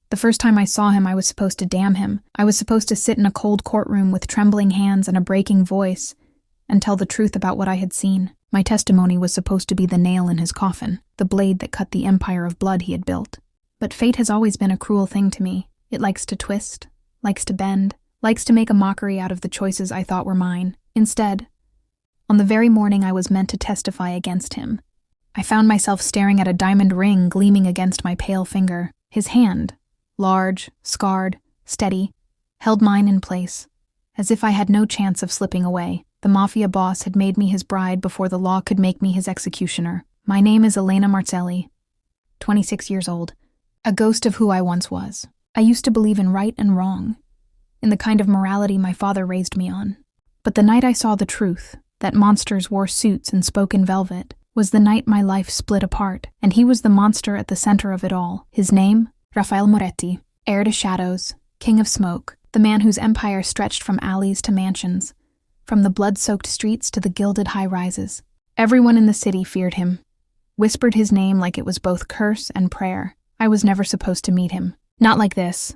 The first time I saw him, I was supposed to damn him. I was supposed to sit in a cold courtroom with trembling hands and a breaking voice and tell the truth about what I had seen. My testimony was supposed to be the nail in his coffin, the blade that cut the empire of blood he had built. But fate has always been a cruel thing to me. It likes to twist, likes to bend, likes to make a mockery out of the choices I thought were mine. Instead, on the very morning I was meant to testify against him, I found myself staring at a diamond ring gleaming against my pale finger. His hand, large, scarred, steady, held mine in place, as if I had no chance of slipping away. The Mafia boss had made me his bride before the law could make me his executioner. My name is Elena Marcelli, 26 years old, a ghost of who I once was. I used to believe in right and wrong, in the kind of morality my father raised me on. But the night I saw the truth, that monsters wore suits and spoke in velvet, was the night my life split apart, and he was the monster at the center of it all. His name? Rafael Moretti, heir to shadows, king of smoke, the man whose empire stretched from alleys to mansions, from the blood-soaked streets to the gilded high-rises. Everyone in the city feared him, whispered his name like it was both curse and prayer. I was never supposed to meet him. Not like this.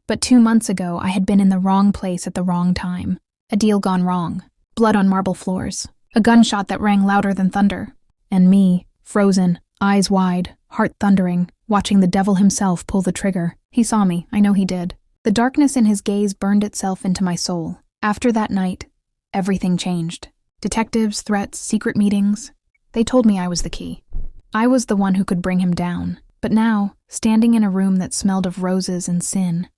But 2 months ago, I had been in the wrong place at the wrong time. A deal gone wrong. Blood on marble floors. A gunshot that rang louder than thunder. And me, frozen, eyes wide, heart thundering, watching the devil himself pull the trigger. He saw me, I know he did. The darkness in his gaze burned itself into my soul. After that night, everything changed. Detectives, threats, secret meetings. They told me I was the key. I was the one who could bring him down. But now, standing in a room that smelled of roses and sin,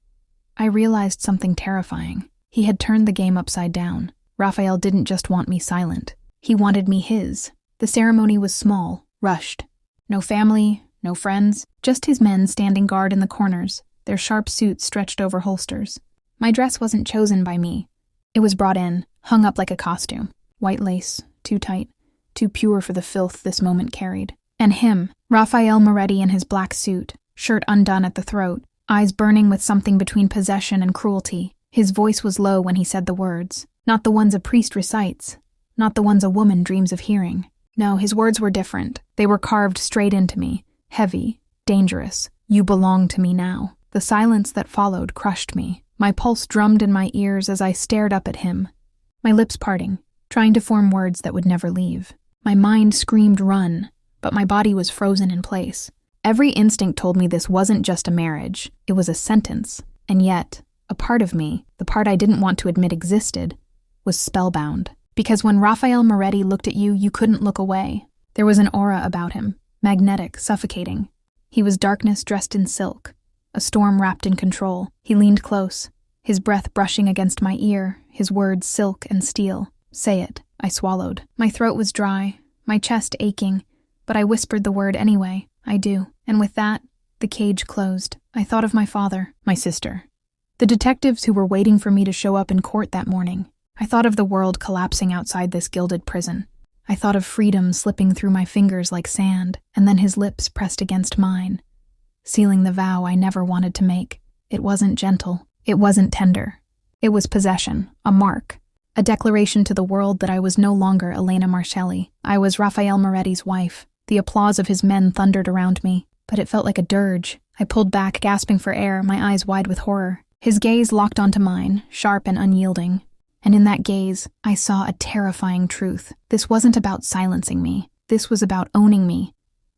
I realized something terrifying. He had turned the game upside down. Rafael didn't just want me silent. He wanted me his. The ceremony was small, rushed. No family, no friends, just his men standing guard in the corners, their sharp suits stretched over holsters. My dress wasn't chosen by me. It was brought in, hung up like a costume. White lace, too tight, too pure for the filth this moment carried. And him, Rafael Moretti in his black suit, shirt undone at the throat, eyes burning with something between possession and cruelty. His voice was low when he said the words, not the ones a priest recites, not the ones a woman dreams of hearing. No, his words were different. They were carved straight into me, heavy, dangerous. You belong to me now. The silence that followed crushed me. My pulse drummed in my ears as I stared up at him, my lips parting, trying to form words that would never leave. My mind screamed run, but my body was frozen in place. Every instinct told me this wasn't just a marriage, it was a sentence. And yet, a part of me, the part I didn't want to admit existed, was spellbound. Because when Rafael Moretti looked at you, you couldn't look away. There was an aura about him, magnetic, suffocating. He was darkness dressed in silk, a storm wrapped in control. He leaned close, his breath brushing against my ear, his words silk and steel. Say it, I swallowed. My throat was dry, my chest aching, but I whispered the word anyway. I do. And with that, the cage closed. I thought of my father, my sister, the detectives who were waiting for me to show up in court that morning. I thought of the world collapsing outside this gilded prison. I thought of freedom slipping through my fingers like sand, and then his lips pressed against mine, sealing the vow I never wanted to make. It wasn't gentle. It wasn't tender. It was possession, a mark, a declaration to the world that I was no longer Elena Marcelli. I was Rafael Moretti's wife. The applause of his men thundered around me, but it felt like a dirge. I pulled back, gasping for air, my eyes wide with horror. His gaze locked onto mine, sharp and unyielding. And in that gaze, I saw a terrifying truth. This wasn't about silencing me. This was about owning me.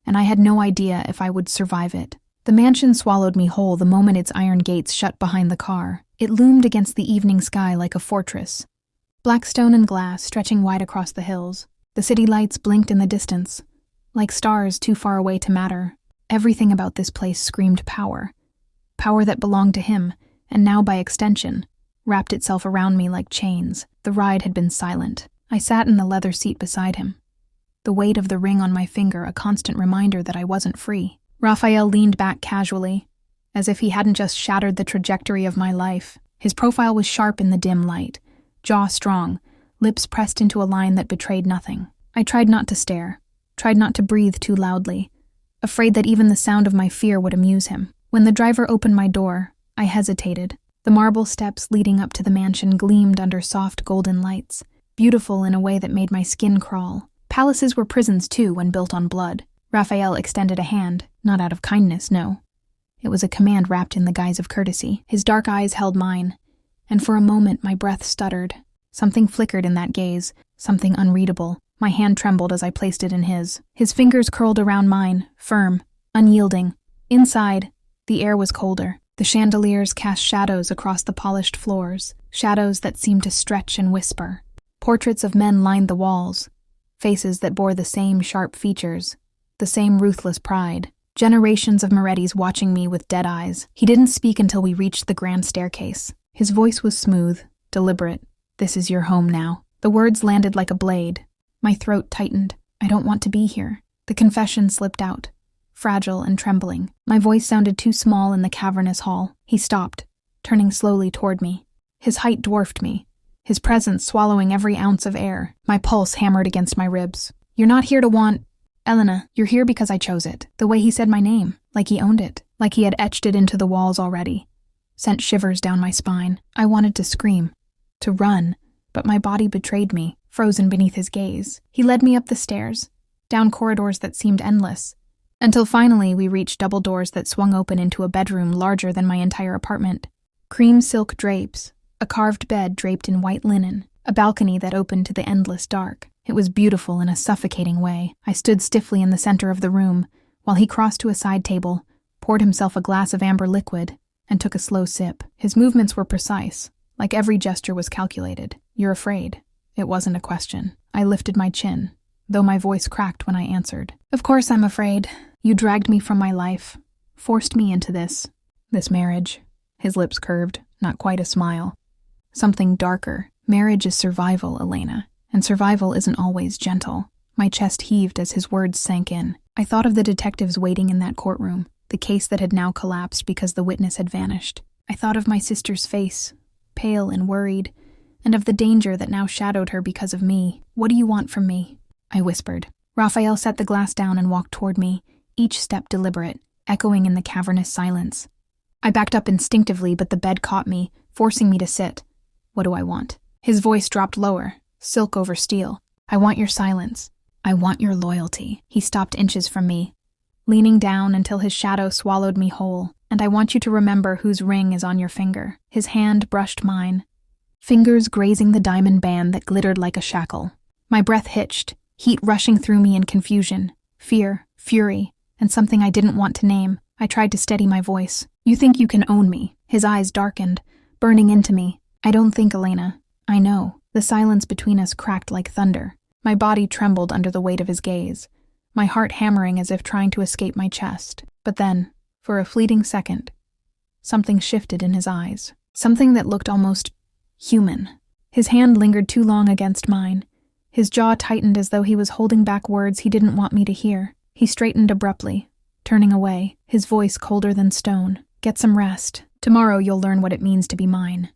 And I had no idea if I would survive it. The mansion swallowed me whole the moment its iron gates shut behind the car. It loomed against the evening sky like a fortress. Black stone and glass stretching wide across the hills. The city lights blinked in the distance, like stars too far away to matter. Everything about this place screamed power. Power that belonged to him, and now by extension, wrapped itself around me like chains. The ride had been silent. I sat in the leather seat beside him, the weight of the ring on my finger a constant reminder that I wasn't free. Rafael leaned back casually, as if he hadn't just shattered the trajectory of my life. His profile was sharp in the dim light, jaw strong, lips pressed into a line that betrayed nothing. I tried not to stare, tried not to breathe too loudly, afraid that even the sound of my fear would amuse him. When the driver opened my door, I hesitated. The marble steps leading up to the mansion gleamed under soft golden lights, beautiful in a way that made my skin crawl. Palaces were prisons too when built on blood. Rafael extended a hand, not out of kindness, no. It was a command wrapped in the guise of courtesy. His dark eyes held mine, and for a moment my breath stuttered. Something flickered in that gaze, something unreadable. My hand trembled as I placed it in his. His fingers curled around mine, firm, unyielding. Inside, the air was colder. The chandeliers cast shadows across the polished floors, shadows that seemed to stretch and whisper. Portraits of men lined the walls, faces that bore the same sharp features, the same ruthless pride. Generations of Morettis watching me with dead eyes. He didn't speak until we reached the grand staircase. His voice was smooth, deliberate. "This is your home now." The words landed like a blade. My throat tightened. "I don't want to be here." The confession slipped out, fragile and trembling. My voice sounded too small in the cavernous hall. He stopped, turning slowly toward me. His height dwarfed me, his presence swallowing every ounce of air. My pulse hammered against my ribs. "You're not here to want... Elena, you're here because I chose it." The way he said my name, like he owned it, like he had etched it into the walls already, sent shivers down my spine. I wanted to scream, to run, but my body betrayed me, frozen beneath his gaze. He led me up the stairs, down corridors that seemed endless, until finally we reached double doors that swung open into a bedroom larger than my entire apartment. Cream silk drapes, a carved bed draped in white linen, a balcony that opened to the endless dark. It was beautiful in a suffocating way. I stood stiffly in the center of the room, while he crossed to a side table, poured himself a glass of amber liquid, and took a slow sip. His movements were precise, like every gesture was calculated. "You're afraid." It wasn't a question. I lifted my chin, though my voice cracked when I answered. "Of course I'm afraid. You dragged me from my life, forced me into this marriage." His lips curved, not quite a smile. "Something darker. Marriage is survival, Elena, and survival isn't always gentle." My chest heaved as his words sank in. I thought of the detectives waiting in that courtroom, the case that had now collapsed because the witness had vanished. I thought of my sister's face, pale and worried, and of the danger that now shadowed her because of me. "What do you want from me?" I whispered. Raphael set the glass down and walked toward me, each step deliberate, echoing in the cavernous silence. I backed up instinctively, but the bed caught me, forcing me to sit. "What do I want?" His voice dropped lower, silk over steel. "I want your silence. I want your loyalty." He stopped inches from me, leaning down until his shadow swallowed me whole. "And I want you to remember whose ring is on your finger." His hand brushed mine, fingers grazing the diamond band that glittered like a shackle. My breath hitched, heat rushing through me in confusion, fear, fury, and something I didn't want to name. I tried to steady my voice. "You think you can own me?" His eyes darkened, burning into me. "I don't think, Elena. I know." The silence between us cracked like thunder. My body trembled under the weight of his gaze, my heart hammering as if trying to escape my chest. But then, for a fleeting second, something shifted in his eyes. Something that looked almost human. His hand lingered too long against mine. His jaw tightened as though he was holding back words he didn't want me to hear. He straightened abruptly, turning away, his voice colder than stone. "Get some rest. Tomorrow you'll learn what it means to be mine."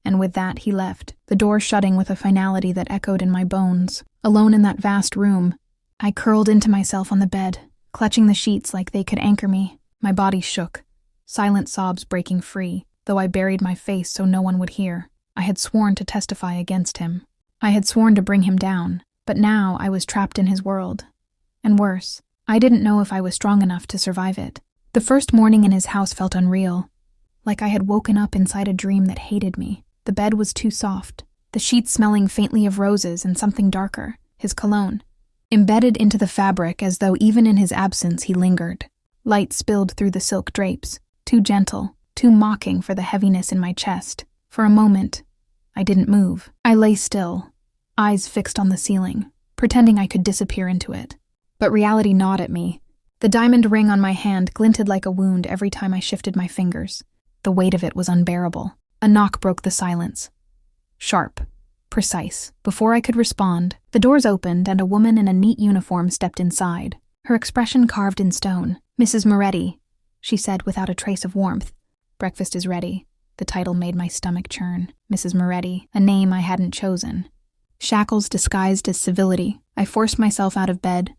And with that, he left, the door shutting with a finality that echoed in my bones. Alone in that vast room, I curled into myself on the bed, clutching the sheets like they could anchor me. My body shook, silent sobs breaking free, though I buried my face so no one would hear. I had sworn to testify against him. I had sworn to bring him down, but now I was trapped in his world. And worse, I didn't know if I was strong enough to survive it. The first morning in his house felt unreal, like I had woken up inside a dream that hated me. The bed was too soft, the sheets smelling faintly of roses and something darker, his cologne, embedded into the fabric as though even in his absence he lingered. Light spilled through the silk drapes, too gentle, too mocking for the heaviness in my chest. For a moment, I didn't move. I lay still, eyes fixed on the ceiling, pretending I could disappear into it. But reality gnawed at me. The diamond ring on my hand glinted like a wound every time I shifted my fingers. The weight of it was unbearable. A knock broke the silence. Sharp, precise. Before I could respond, the doors opened and a woman in a neat uniform stepped inside, her expression carved in stone. "Mrs. Moretti," she said without a trace of warmth. "Breakfast is ready." The title made my stomach churn. Mrs. Moretti, a name I hadn't chosen. Shackles disguised as civility. I forced myself out of bed,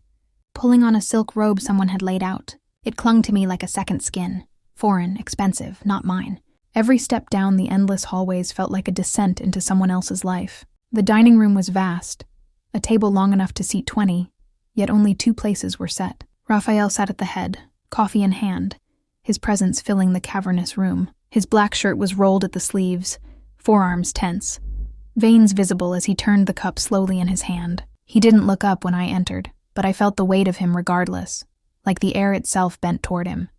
pulling on a silk robe someone had laid out. It clung to me like a second skin. Foreign, expensive, not mine. Every step down the endless hallways felt like a descent into someone else's life. The dining room was vast, a table long enough to seat 20, yet only 2 places were set. Raphael sat at the head, coffee in hand, his presence filling the cavernous room. His black shirt was rolled at the sleeves, forearms tense, veins visible as he turned the cup slowly in his hand. He didn't look up when I entered, but I felt the weight of him regardless, like the air itself bent toward him.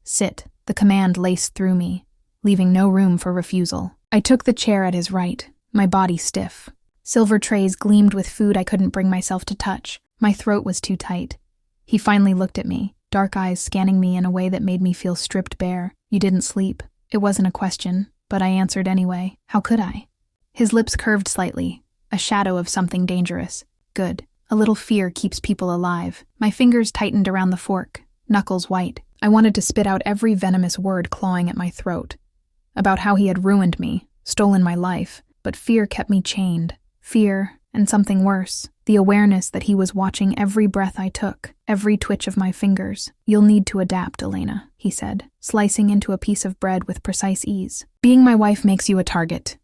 Sit, the command laced through me, leaving no room for refusal. I took the chair at his right, my body stiff. Silver trays gleamed with food I couldn't bring myself to touch. My throat was too tight. He finally looked at me, dark eyes scanning me in a way that made me feel stripped bare. You didn't sleep. It wasn't a question, but I answered anyway. How could I? His lips curved slightly, a shadow of something dangerous. Good. A little fear keeps people alive. My fingers tightened around the fork, knuckles white. I wanted to spit out every venomous word clawing at my throat. About how he had ruined me, stolen my life, but fear kept me chained. Fear, and something worse, the awareness that he was watching every breath I took, every twitch of my fingers. You'll need to adapt, Elena, he said, slicing into a piece of bread with precise ease. Being my wife makes you a target.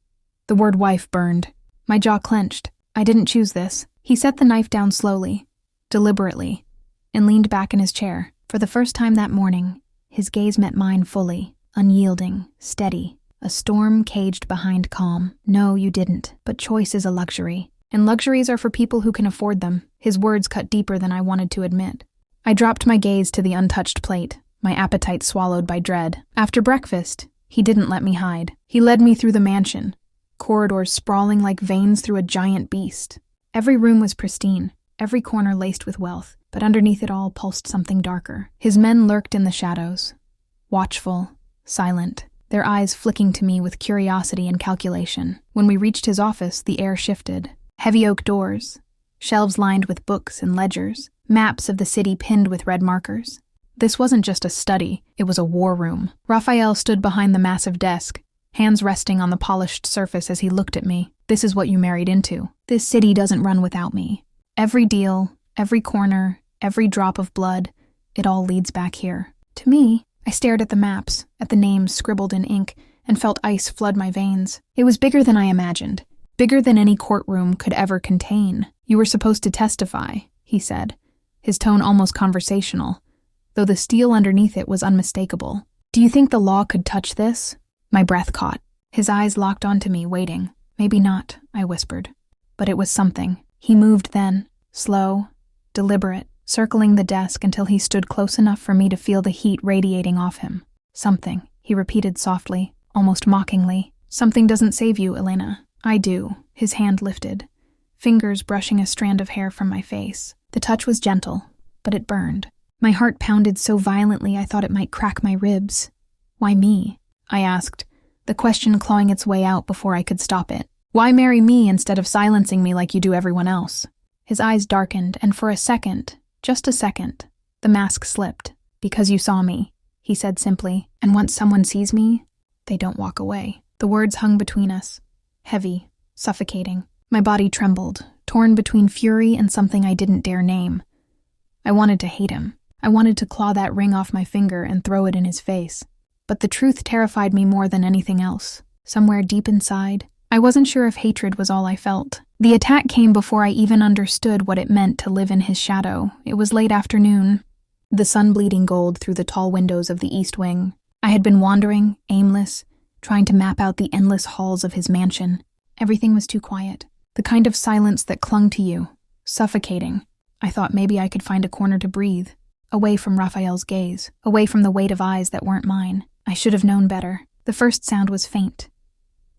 The word wife burned. My jaw clenched. I didn't choose this. He set the knife down slowly, deliberately, and leaned back in his chair. For the first time that morning, his gaze met mine fully, unyielding, steady. A storm caged behind calm. No, you didn't. But choice is a luxury. And luxuries are for people who can afford them. His words cut deeper than I wanted to admit. I dropped my gaze to the untouched plate, my appetite swallowed by dread. After breakfast, he didn't let me hide. He led me through the mansion, corridors sprawling like veins through a giant beast. Every room was pristine, every corner laced with wealth, but underneath it all pulsed something darker. His men lurked in the shadows, watchful, silent, their eyes flicking to me with curiosity and calculation. When we reached his office, the air shifted. Heavy oak doors, shelves lined with books and ledgers, maps of the city pinned with red markers. This wasn't just a study, it was a war room. Raphael stood behind the massive desk, hands resting on the polished surface as he looked at me. This is what you married into. This city doesn't run without me. Every deal, every corner, every drop of blood, it all leads back here. To me, I stared at the maps, at the names scribbled in ink, and felt ice flood my veins. It was bigger than I imagined, bigger than any courtroom could ever contain. You were supposed to testify, he said, his tone almost conversational, though the steel underneath it was unmistakable. Do you think the law could touch this? My breath caught. His eyes locked onto me, waiting. Maybe not, I whispered. But it was something. He moved then, slow, deliberate, circling the desk until he stood close enough for me to feel the heat radiating off him. Something, he repeated softly, almost mockingly. Something doesn't save you, Elena. I do. His hand lifted, fingers brushing a strand of hair from my face. The touch was gentle, but it burned. My heart pounded so violently I thought it might crack my ribs. Why me? I asked, the question clawing its way out before I could stop it. Why marry me instead of silencing me like you do everyone else? His eyes darkened, and for a second, just a second, the mask slipped. Because you saw me, he said simply, and once someone sees me, they don't walk away. The words hung between us, heavy, suffocating. My body trembled, torn between fury and something I didn't dare name. I wanted to hate him. I wanted to claw that ring off my finger and throw it in his face. But the truth terrified me more than anything else. Somewhere deep inside, I wasn't sure if hatred was all I felt. The attack came before I even understood what it meant to live in his shadow. It was late afternoon, the sun bleeding gold through the tall windows of the east wing. I had been wandering, aimless, trying to map out the endless halls of his mansion. Everything was too quiet. The kind of silence that clung to you, suffocating. I thought maybe I could find a corner to breathe, away from Raphael's gaze, away from the weight of eyes that weren't mine. I should have known better. The first sound was faint,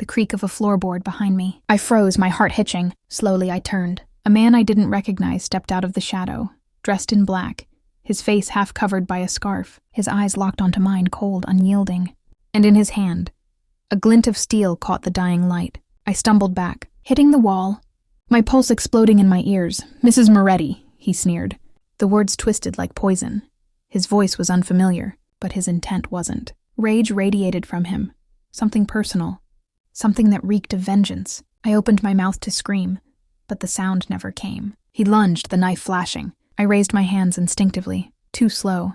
the creak of a floorboard behind me. I froze, my heart hitching. Slowly I turned. A man I didn't recognize stepped out of the shadow, dressed in black, his face half covered by a scarf, his eyes locked onto mine, cold, unyielding. And in his hand, a glint of steel caught the dying light. I stumbled back, hitting the wall, my pulse exploding in my ears. Mrs. Moretti, he sneered. The words twisted like poison. His voice was unfamiliar, but his intent wasn't. Rage radiated from him, something personal, something that reeked of vengeance. I opened my mouth to scream, but the sound never came. He lunged, the knife flashing. I raised my hands instinctively, too slow,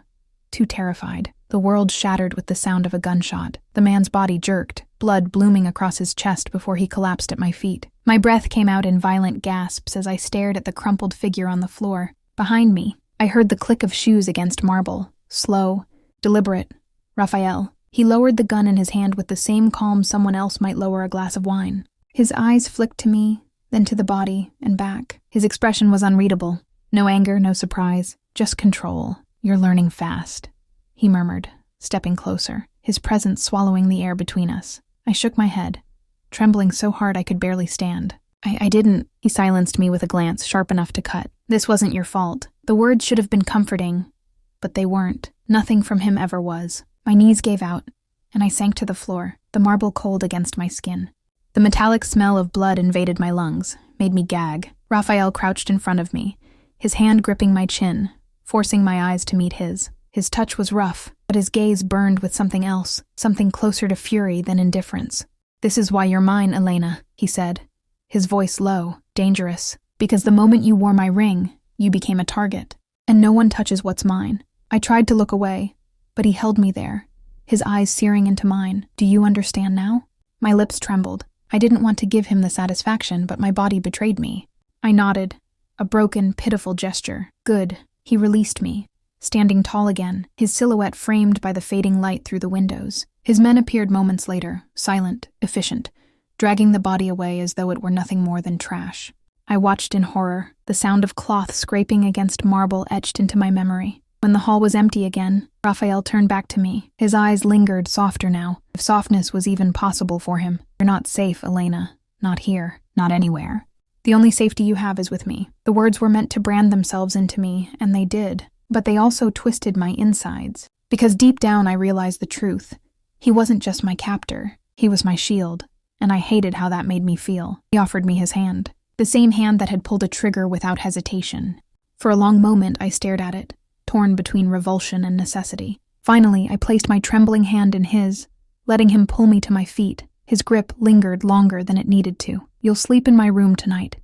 too terrified. The world shattered with the sound of a gunshot. The man's body jerked, blood blooming across his chest before he collapsed at my feet. My breath came out in violent gasps as I stared at the crumpled figure on the floor. Behind me, I heard the click of shoes against marble, slow, deliberate, Raphael. He lowered the gun in his hand with the same calm someone else might lower a glass of wine. His eyes flicked to me, then to the body, and back. His expression was unreadable. No anger, no surprise, just control. You're learning fast, he murmured, stepping closer, his presence swallowing the air between us. I shook my head, trembling so hard I could barely stand. I didn't, he silenced me with a glance sharp enough to cut. This wasn't your fault. The words should have been comforting, but they weren't. Nothing from him ever was. My knees gave out, and I sank to the floor, the marble cold against my skin. The metallic smell of blood invaded my lungs, made me gag. Raphael crouched in front of me, his hand gripping my chin, forcing my eyes to meet his. His touch was rough, but his gaze burned with something else, something closer to fury than indifference. This is why you're mine, Elena, he said, his voice low, dangerous, because the moment you wore my ring, you became a target, and no one touches what's mine. I tried to look away, but he held me there, his eyes searing into mine. Do you understand now? My lips trembled. I didn't want to give him the satisfaction, but my body betrayed me. I nodded, a broken, pitiful gesture. Good. He released me, standing tall again, his silhouette framed by the fading light through the windows. His men appeared moments later, silent, efficient, dragging the body away as though it were nothing more than trash. I watched in horror, the sound of cloth scraping against marble etched into my memory. When the hall was empty again, Raphael turned back to me. His eyes lingered softer now, if softness was even possible for him. You're not safe, Elena. Not here. Not anywhere. The only safety you have is with me. The words were meant to brand themselves into me, and they did. But they also twisted my insides. Because deep down I realized the truth. He wasn't just my captor. He was my shield. And I hated how that made me feel. He offered me his hand. The same hand that had pulled a trigger without hesitation. For a long moment I stared at it, torn between revulsion and necessity. Finally, I placed my trembling hand in his, letting him pull me to my feet. His grip lingered longer than it needed to. You'll sleep in my room tonight,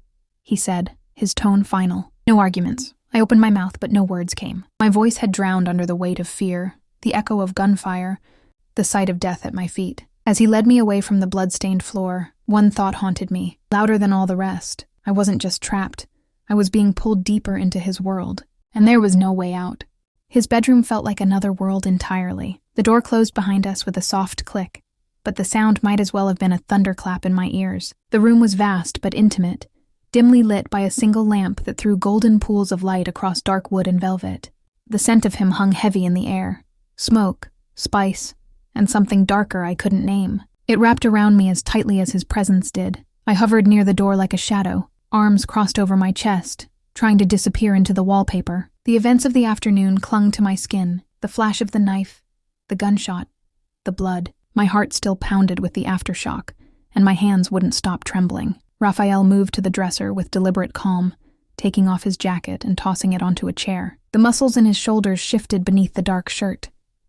he said, his tone final. No arguments. I opened my mouth, but no words came. My voice had drowned under the weight of fear, the echo of gunfire, the sight of death at my feet. As he led me away from the blood-stained floor, one thought haunted me, louder than all the rest. I wasn't just trapped. I was being pulled deeper into his world, and there was no way out. His bedroom felt like another world entirely. The door closed behind us with a soft click, but the sound might as well have been a thunderclap in my ears. The room was vast but intimate, dimly lit by a single lamp that threw golden pools of light across dark wood and velvet. The scent of him hung heavy in the air. Smoke, spice, and something darker I couldn't name. It wrapped around me as tightly as his presence did. I hovered near the door like a shadow, arms crossed over my chest, trying to disappear into the wallpaper. The events of the afternoon clung to my skin, the flash of the knife, the gunshot, the blood. My heart still pounded with the aftershock, and my hands wouldn't stop trembling. Raphael moved to the dresser with deliberate calm, taking off his jacket and tossing it onto a chair. The muscles in his shoulders shifted beneath the dark shirt,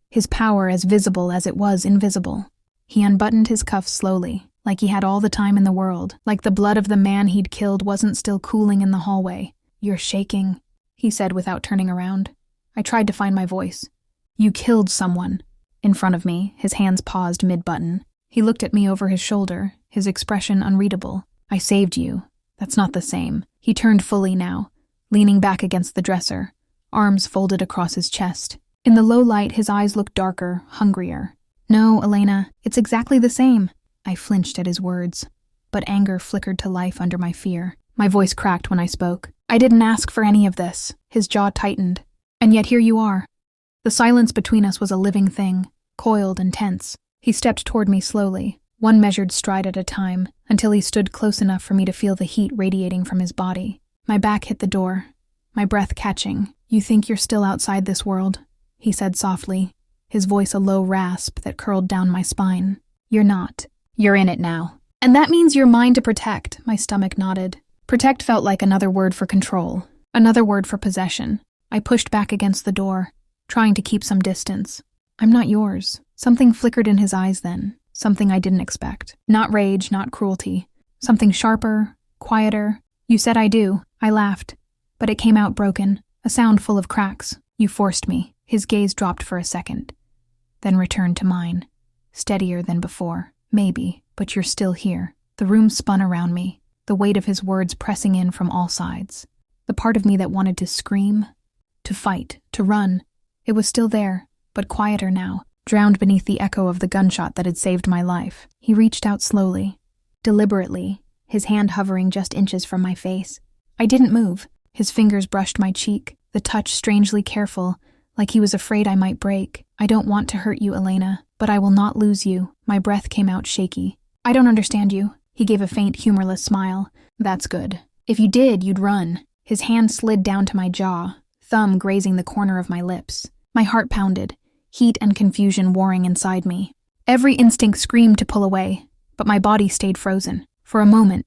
his power as visible as it was invisible. He unbuttoned his cuffs slowly, like he had all the time in the world, like the blood of the man he'd killed wasn't still cooling in the hallway. You're shaking, he said without turning around. I tried to find my voice. You killed someone. In front of me, his hands paused mid-button. He looked at me over his shoulder, his expression unreadable. I saved you. That's not the same. He turned fully now, leaning back against the dresser, arms folded across his chest. In the low light, his eyes looked darker, hungrier. No, Elena, it's exactly the same. I flinched at his words, but anger flickered to life under my fear. My voice cracked when I spoke. I didn't ask for any of this. His jaw tightened. And yet here you are. The silence between us was a living thing, coiled and tense. He stepped toward me slowly, one measured stride at a time, until he stood close enough for me to feel the heat radiating from his body. My back hit the door, my breath catching. You think you're still outside this world, he said softly, his voice a low rasp that curled down my spine. You're not. You're in it now. And that means you're mine to protect, my stomach nodded. Protect felt like another word for control, another word for possession. I pushed back against the door, trying to keep some distance. I'm not yours. Something flickered in his eyes then, something I didn't expect. Not rage, not cruelty. Something sharper, quieter. You said I do. I laughed, but it came out broken, a sound full of cracks. You forced me. His gaze dropped for a second, then returned to mine, steadier than before. Maybe, but you're still here. The room spun around me, the weight of his words pressing in from all sides. The part of me that wanted to scream, to fight, to run, it was still there, but quieter now. drowned beneath the echo of the gunshot that had saved my life. He reached out slowly, deliberately, his hand hovering just inches from my face. I didn't move. His fingers brushed my cheek, the touch strangely careful, like he was afraid I might break. I don't want to hurt you, Elena, but I will not lose you. My breath came out shaky. I don't understand you. He gave a faint, humorless smile. That's good. If you did, you'd run. His hand slid down to my jaw, thumb grazing the corner of my lips. My heart pounded, heat and confusion warring inside me. Every instinct screamed to pull away, but my body stayed frozen. For a moment,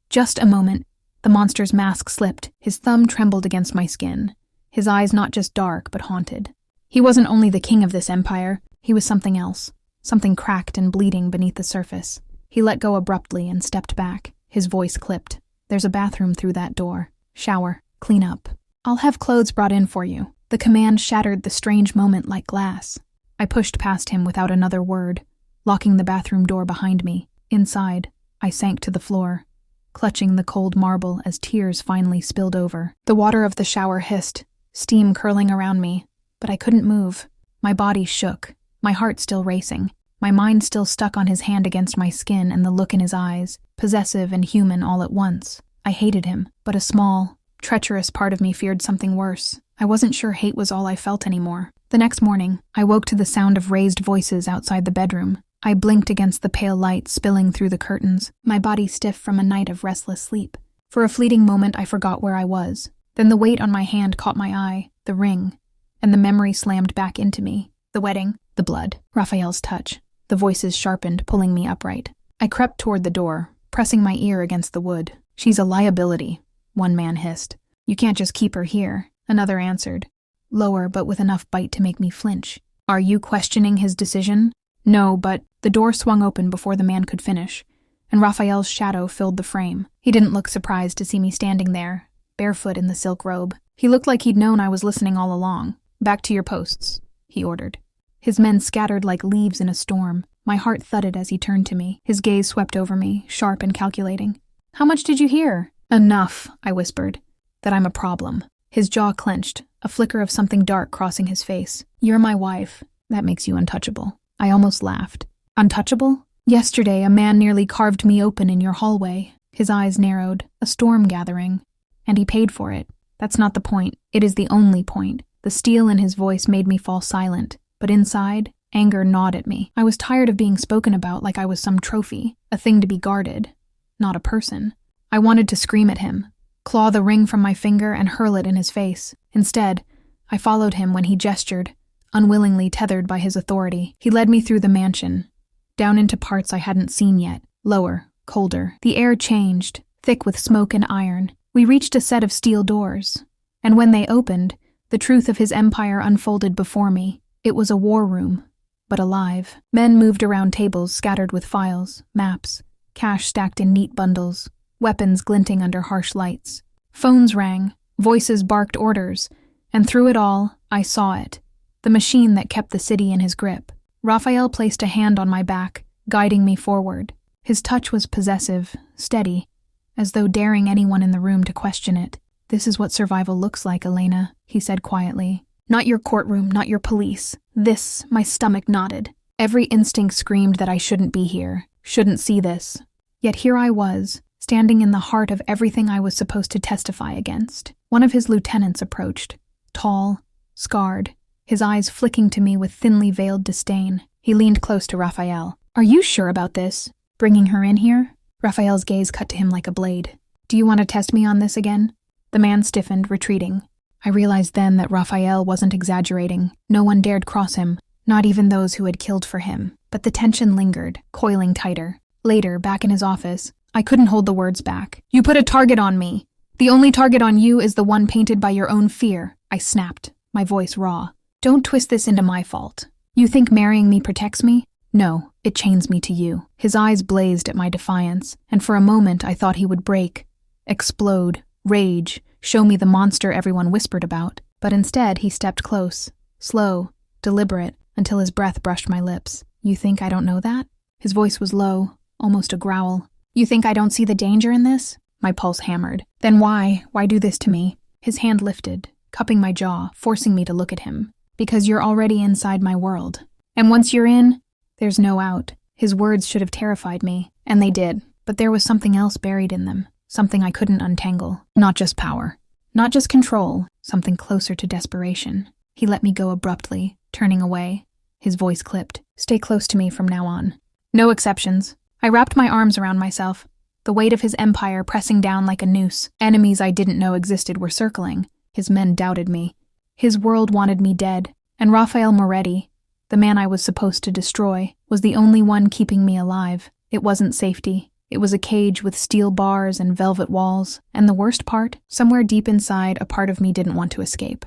just a moment, the monster's mask slipped. His thumb trembled against my skin, his eyes not just dark but haunted. He wasn't only the king of this empire, he was something else, something cracked and bleeding beneath the surface. He let go abruptly and stepped back, his voice clipped. There's a bathroom through that door. Shower, clean up. I'll have clothes brought in for you. The command shattered the strange moment like glass. I pushed past him without another word, locking the bathroom door behind me. Inside, I sank to the floor, clutching the cold marble as tears finally spilled over. The water of the shower hissed, steam curling around me, but I couldn't move. My body shook, my heart still racing, my mind still stuck on his hand against my skin and the look in his eyes, possessive and human all at once. I hated him, but a small, treacherous part of me feared something worse. I wasn't sure hate was all I felt anymore. The next morning, I woke to the sound of raised voices outside the bedroom. I blinked against the pale light spilling through the curtains, my body stiff from a night of restless sleep. For a fleeting moment, I forgot where I was. Then the weight on my hand caught my eye, the ring, and the memory slammed back into me. The wedding, the blood, Raphael's touch. The voices sharpened, pulling me upright. I crept toward the door, pressing my ear against the wood. She's a liability, one man hissed. You can't just keep her here, another answered, lower but with enough bite to make me flinch. Are you questioning his decision? No, but the door swung open before the man could finish, and Raphael's shadow filled the frame. He didn't look surprised to see me standing there, barefoot in the silk robe. He looked like he'd known I was listening all along. Back to your posts, he ordered. His men scattered like leaves in a storm. My heart thudded as he turned to me. His gaze swept over me, sharp and calculating. How much did you hear? Enough, I whispered. That I'm a problem. His jaw clenched, a flicker of something dark crossing his face. You're my wife. That makes you untouchable. I almost laughed. Untouchable? Yesterday, a man nearly carved me open in your hallway. His eyes narrowed, a storm gathering. And he paid for it. That's not the point. It is the only point. The steel in his voice made me fall silent. But inside, anger gnawed at me. I was tired of being spoken about like I was some trophy, a thing to be guarded, not a person. I wanted to scream at him, claw the ring from my finger and hurl it in his face. Instead, I followed him when he gestured, unwillingly tethered by his authority. He led me through the mansion, down into parts I hadn't seen yet, lower, colder. The air changed, thick with smoke and iron. We reached a set of steel doors, and when they opened, the truth of his empire unfolded before me. It was a war room, but alive. Men moved around tables scattered with files, maps, cash stacked in neat bundles, weapons glinting under harsh lights. Phones rang, voices barked orders, and through it all, I saw it, the machine that kept the city in his grip. Raphael placed a hand on my back, guiding me forward. His touch was possessive, steady, as though daring anyone in the room to question it. This is what survival looks like, Elena, he said quietly. Not your courtroom, not your police. This, my stomach knotted. Every instinct screamed that I shouldn't be here, shouldn't see this. Yet here I was, standing in the heart of everything I was supposed to testify against. One of his lieutenants approached, tall, scarred, his eyes flicking to me with thinly veiled disdain. He leaned close to Raphael. Are you sure about this? Bringing her in here? Raphael's gaze cut to him like a blade. Do you want to test me on this again? The man stiffened, retreating. I realized then that Raphael wasn't exaggerating. No one dared cross him, not even those who had killed for him. But the tension lingered, coiling tighter. Later, back in his office, I couldn't hold the words back. You put a target on me. The only target on you is the one painted by your own fear. I snapped, my voice raw. Don't twist this into my fault. You think marrying me protects me? No, it chains me to you. His eyes blazed at my defiance, and for a moment I thought he would break, explode, rage, show me the monster everyone whispered about. But instead he stepped close, slow, deliberate, until his breath brushed my lips. You think I don't know that? His voice was low, almost a growl. You think I don't see the danger in this? My pulse hammered. Then why do this to me? His hand lifted, cupping my jaw, forcing me to look at him. Because you're already inside my world. And once you're in, there's no out. His words should have terrified me, and they did, but there was something else buried in them, something I couldn't untangle. Not just power, not just control, something closer to desperation. He let me go abruptly, turning away. His voice clipped. Stay close to me from now on. No exceptions. I wrapped my arms around myself, the weight of his empire pressing down like a noose. Enemies I didn't know existed were circling. His men doubted me. His world wanted me dead, and Rafael Moretti, the man I was supposed to destroy, was the only one keeping me alive. It wasn't safety. It was a cage with steel bars and velvet walls, and the worst part, somewhere deep inside, a part of me didn't want to escape.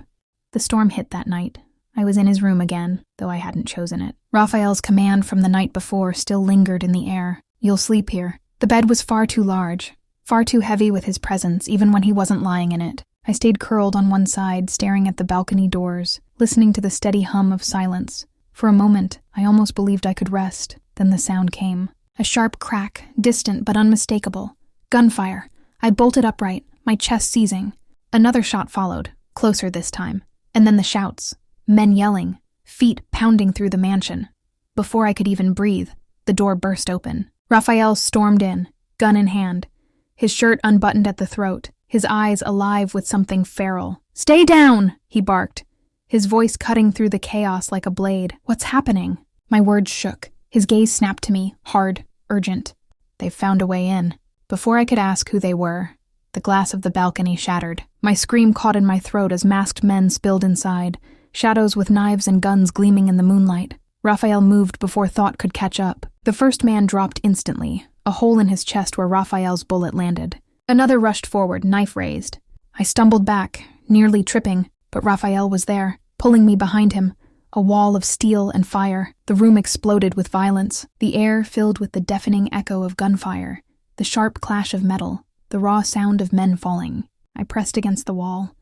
The storm hit that night. I was in his room again, though I hadn't chosen it. Raphael's command from the night before still lingered in the air. You'll sleep here. The bed was far too large, far too heavy with his presence, even when he wasn't lying in it. I stayed curled on one side, staring at the balcony doors, listening to the steady hum of silence. For a moment, I almost believed I could rest. Then the sound came. A sharp crack, distant but unmistakable. Gunfire. I bolted upright, my chest seizing. Another shot followed, closer this time. And then the shouts. Men yelling, feet pounding through the mansion. Before I could even breathe, the door burst open. Raphael stormed in, gun in hand, his shirt unbuttoned at the throat, his eyes alive with something feral. "Stay down!" he barked, his voice cutting through the chaos like a blade. "What's happening?" My words shook. His gaze snapped to me, hard, urgent. "They've found a way in." Before I could ask who they were, the glass of the balcony shattered. My scream caught in my throat as masked men spilled inside, shadows with knives and guns gleaming in the moonlight. Raphael moved before thought could catch up. The first man dropped instantly, a hole in his chest where Raphael's bullet landed. Another rushed forward, knife raised. I stumbled back, nearly tripping, but Raphael was there, pulling me behind him, a wall of steel and fire. The room exploded with violence, the air filled with the deafening echo of gunfire, the sharp clash of metal, the raw sound of men falling. I pressed against the wall,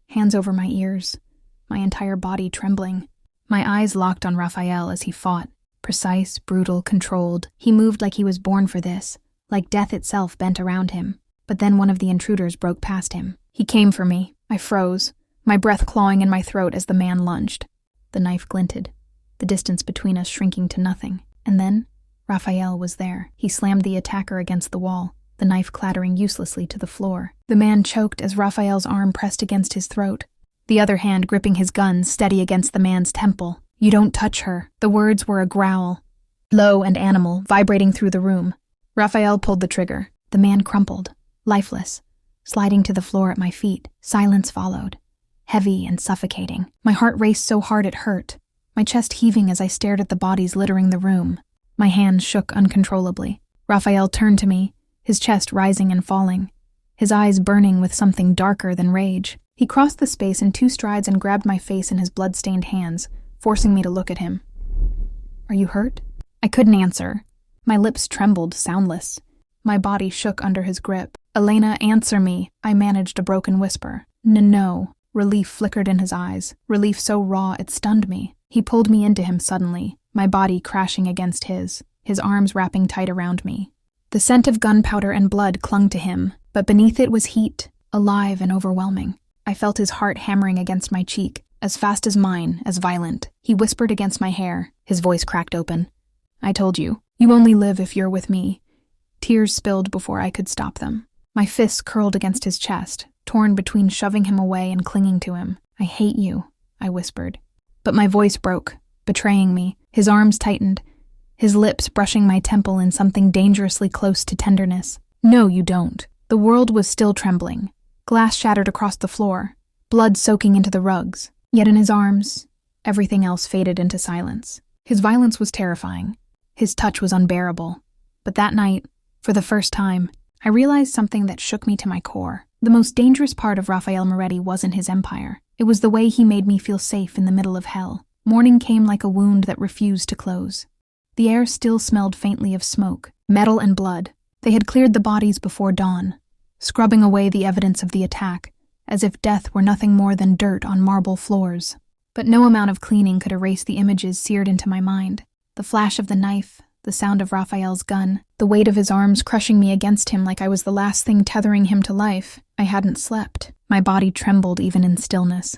hands over my ears, my entire body trembling. My eyes locked on Raphael as he fought. Precise, brutal, controlled. He moved like he was born for this, like death itself bent around him. But then one of the intruders broke past him. He came for me. I froze, my breath clawing in my throat as the man lunged. The knife glinted, the distance between us shrinking to nothing. And then, Raphael was there. He slammed the attacker against the wall, the knife clattering uselessly to the floor. The man choked as Raphael's arm pressed against his throat, the other hand gripping his gun steady against the man's temple. "You don't touch her." The words were a growl, low and animal, vibrating through the room. Raphael pulled the trigger. The man crumpled, lifeless, sliding to the floor at my feet. Silence followed, heavy and suffocating. My heart raced so hard it hurt, my chest heaving as I stared at the bodies littering the room. My hands shook uncontrollably. Raphael turned to me, his chest rising and falling, his eyes burning with something darker than rage. He crossed the space in 2 strides and grabbed my face in his blood-stained hands, forcing me to look at him. "Are you hurt?" I couldn't answer. My lips trembled, soundless. My body shook under his grip. "Elena, answer me," I managed a broken whisper. No. Relief flickered in his eyes, relief so raw it stunned me. He pulled me into him suddenly, my body crashing against his arms wrapping tight around me. The scent of gunpowder and blood clung to him, but beneath it was heat, alive and overwhelming. I felt his heart hammering against my cheek, as fast as mine, as violent. He whispered against my hair, his voice cracked open. "I told you, you only live if you're with me." Tears spilled before I could stop them. My fists curled against his chest, torn between shoving him away and clinging to him. "I hate you," I whispered. But my voice broke, betraying me. His arms tightened, his lips brushing my temple in something dangerously close to tenderness. "No, you don't." The world was still trembling. Glass shattered across the floor, blood soaking into the rugs. Yet in his arms, everything else faded into silence. His violence was terrifying. His touch was unbearable. But that night, for the first time, I realized something that shook me to my core. The most dangerous part of Rafael Moretti wasn't his empire. It was the way he made me feel safe in the middle of hell. Morning came like a wound that refused to close. The air still smelled faintly of smoke, metal and blood. They had cleared the bodies before dawn, scrubbing away the evidence of the attack, as if death were nothing more than dirt on marble floors. But no amount of cleaning could erase the images seared into my mind. The flash of the knife, the sound of Raphael's gun, the weight of his arms crushing me against him like I was the last thing tethering him to life. I hadn't slept. My body trembled even in stillness.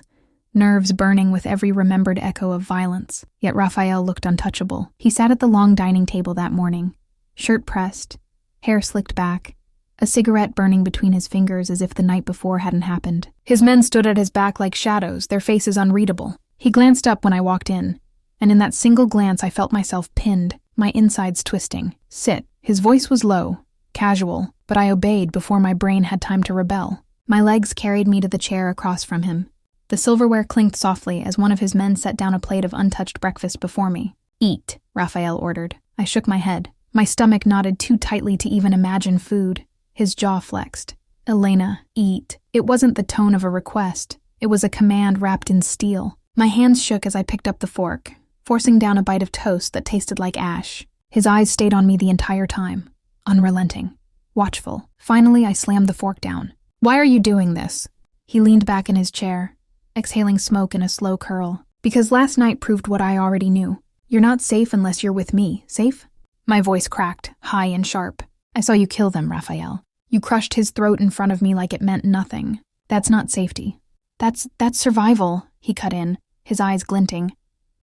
nerves burning with every remembered echo of violence. Yet Raphael looked untouchable. He sat at the long dining table that morning, shirt pressed, hair slicked back, a cigarette burning between his fingers as if the night before hadn't happened. His men stood at his back like shadows, their faces unreadable. He glanced up when I walked in, and in that single glance I felt myself pinned, my insides twisting. "Sit." His voice was low, casual, but I obeyed before my brain had time to rebel. My legs carried me to the chair across from him. The silverware clinked softly as one of his men set down a plate of untouched breakfast before me. "Eat," Raphael ordered. I shook my head. My stomach knotted too tightly to even imagine food. His jaw flexed. "Elena, eat." It wasn't the tone of a request. It was a command wrapped in steel. My hands shook as I picked up the fork, forcing down a bite of toast that tasted like ash. His eyes stayed on me the entire time, unrelenting, watchful. Finally, I slammed the fork down. "Why are you doing this?" He leaned back in his chair, exhaling smoke in a slow curl. "Because last night proved what I already knew. You're not safe unless you're with me. Safe?" My voice cracked, high and sharp. "I saw you kill them, Raphael. You crushed his throat in front of me like it meant nothing. That's not safety. That's survival," he cut in, his eyes glinting.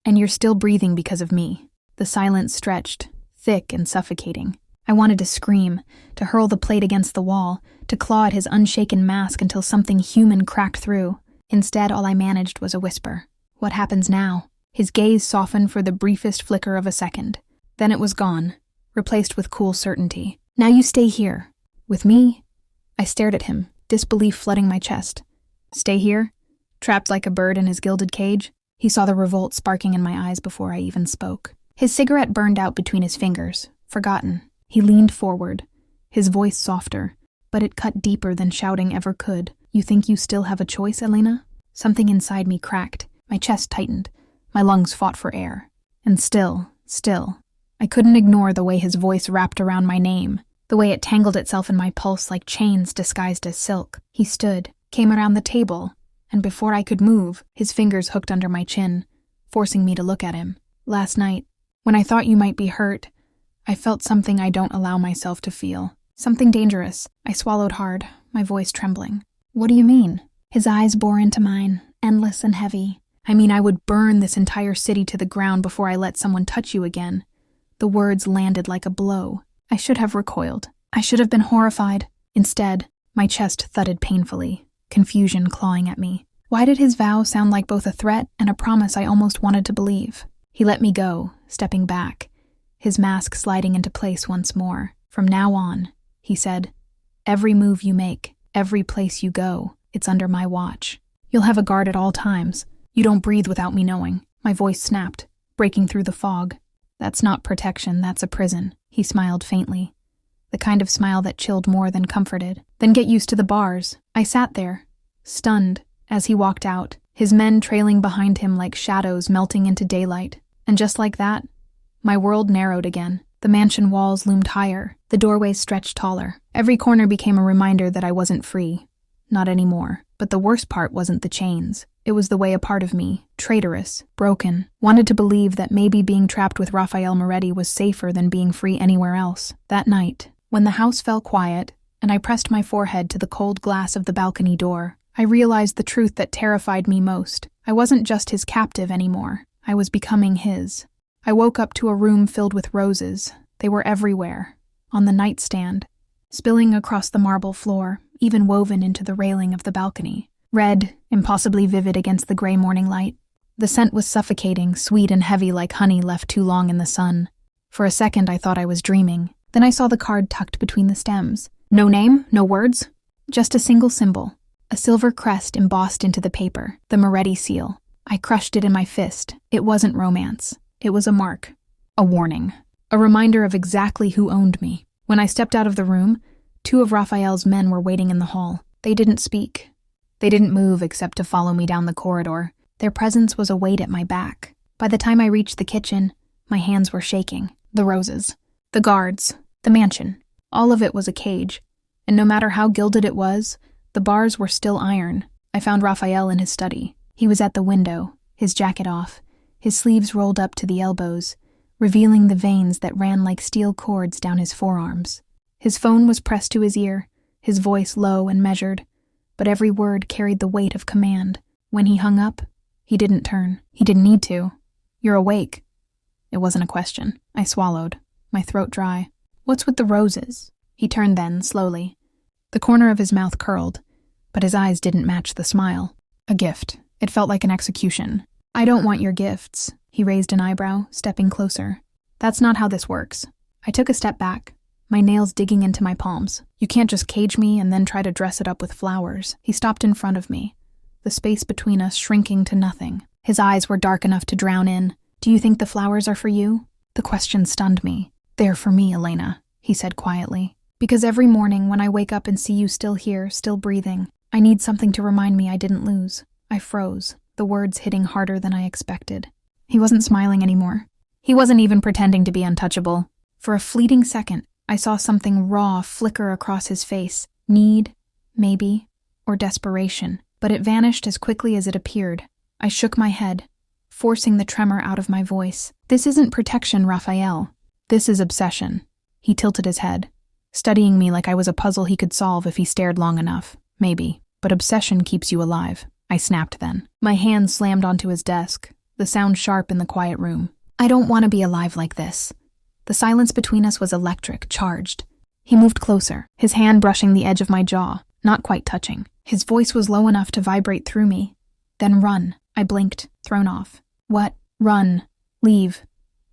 "And you're still breathing because of me." The silence stretched, thick and suffocating. I wanted to scream, to hurl the plate against the wall, to claw at his unshaken mask until something human cracked through. Instead, all I managed was a whisper. "What happens now?" His gaze softened for the briefest flicker of a second. Then it was gone, replaced with cool certainty. "Now you stay here. With me?" I stared at him, disbelief flooding my chest. Stay here? Trapped like a bird in his gilded cage? He saw the revolt sparking in my eyes before I even spoke. His cigarette burned out between his fingers, forgotten. He leaned forward, his voice softer, but it cut deeper than shouting ever could. "You think you still have a choice, Elena?" Something inside me cracked, my chest tightened, my lungs fought for air. And still, I couldn't ignore the way his voice wrapped around my name, the way it tangled itself in my pulse like chains disguised as silk. He stood, came around the table, and before I could move, his fingers hooked under my chin, forcing me to look at him. "Last night, when I thought you might be hurt, I felt something I don't allow myself to feel. Something dangerous." I swallowed hard, my voice trembling. "What do you mean?" His eyes bore into mine, endless and heavy. "I mean I would burn this entire city to the ground before I let someone touch you again." The words landed like a blow. I should have recoiled. I should have been horrified. Instead, my chest thudded painfully, confusion clawing at me. Why did his vow sound like both a threat and a promise I almost wanted to believe? He let me go, stepping back, his mask sliding into place once more. "From now on," he said, "every move you make, every place you go, it's under my watch. You'll have a guard at all times. You don't breathe without me knowing." My voice snapped, breaking through the fog. "That's not protection, that's a prison." He smiled faintly, the kind of smile that chilled more than comforted. "Then get used to the bars." I sat there, stunned, as he walked out, his men trailing behind him like shadows melting into daylight. And just like that, my world narrowed again. The mansion walls loomed higher, the doorways stretched taller. Every corner became a reminder that I wasn't free. Not anymore. But the worst part wasn't the chains. It was the way a part of me, traitorous, broken, wanted to believe that maybe being trapped with Raphael Moretti was safer than being free anywhere else. That night, when the house fell quiet, and I pressed my forehead to the cold glass of the balcony door, I realized the truth that terrified me most. I wasn't just his captive anymore. I was becoming his. I woke up to a room filled with roses. They were everywhere. On the nightstand, spilling across the marble floor, even woven into the railing of the balcony. Red, impossibly vivid against the gray morning light. The scent was suffocating, sweet and heavy like honey left too long in the sun. For a second I thought I was dreaming. Then I saw the card tucked between the stems. No name, no words, just a single symbol. A silver crest embossed into the paper, the Moretti seal. I crushed it in my fist. It wasn't romance. It was a mark. A warning. A reminder of exactly who owned me. When I stepped out of the room, 2 of Raphael's men were waiting in the hall. They didn't speak. They didn't move except to follow me down the corridor. Their presence was a weight at my back. By the time I reached the kitchen, my hands were shaking. The roses, the guards, the mansion. All of it was a cage, and no matter how gilded it was, the bars were still iron. I found Raphael in his study. He was at the window, his jacket off, his sleeves rolled up to the elbows, revealing the veins that ran like steel cords down his forearms. His phone was pressed to his ear, his voice low and measured, but every word carried the weight of command. When he hung up, He didn't turn. He didn't need to. You're awake. It wasn't a question. I swallowed, my throat dry. What's with the roses? He turned then, slowly. The corner of his mouth curled, but his eyes didn't match the smile. A gift. It felt like an execution. I don't want your gifts. He raised an eyebrow, stepping closer. That's not how this works. I took a step back, my nails digging into my palms. You can't just cage me and then try to dress it up with flowers. He stopped in front of me, the space between us shrinking to nothing. His eyes were dark enough to drown in. Do you think the flowers are for you? The question stunned me. They're for me, Elena, he said quietly. Because every morning when I wake up and see you still here, still breathing, I need something to remind me I didn't lose. I froze, the words hitting harder than I expected. He wasn't smiling anymore. He wasn't even pretending to be untouchable. For a fleeting second, I saw something raw flicker across his face. Need, maybe, or desperation. But it vanished as quickly as it appeared. I shook my head, forcing the tremor out of my voice. This isn't protection, Raphael. This is obsession. He tilted his head, studying me like I was a puzzle he could solve if he stared long enough. Maybe. But obsession keeps you alive. I snapped then. My hand slammed onto his desk, the sound sharp in the quiet room. I don't want to be alive like this. The silence between us was electric, charged. He moved closer, his hand brushing the edge of my jaw, not quite touching. His voice was low enough to vibrate through me. Then run. I blinked, thrown off. What? Run. Leave.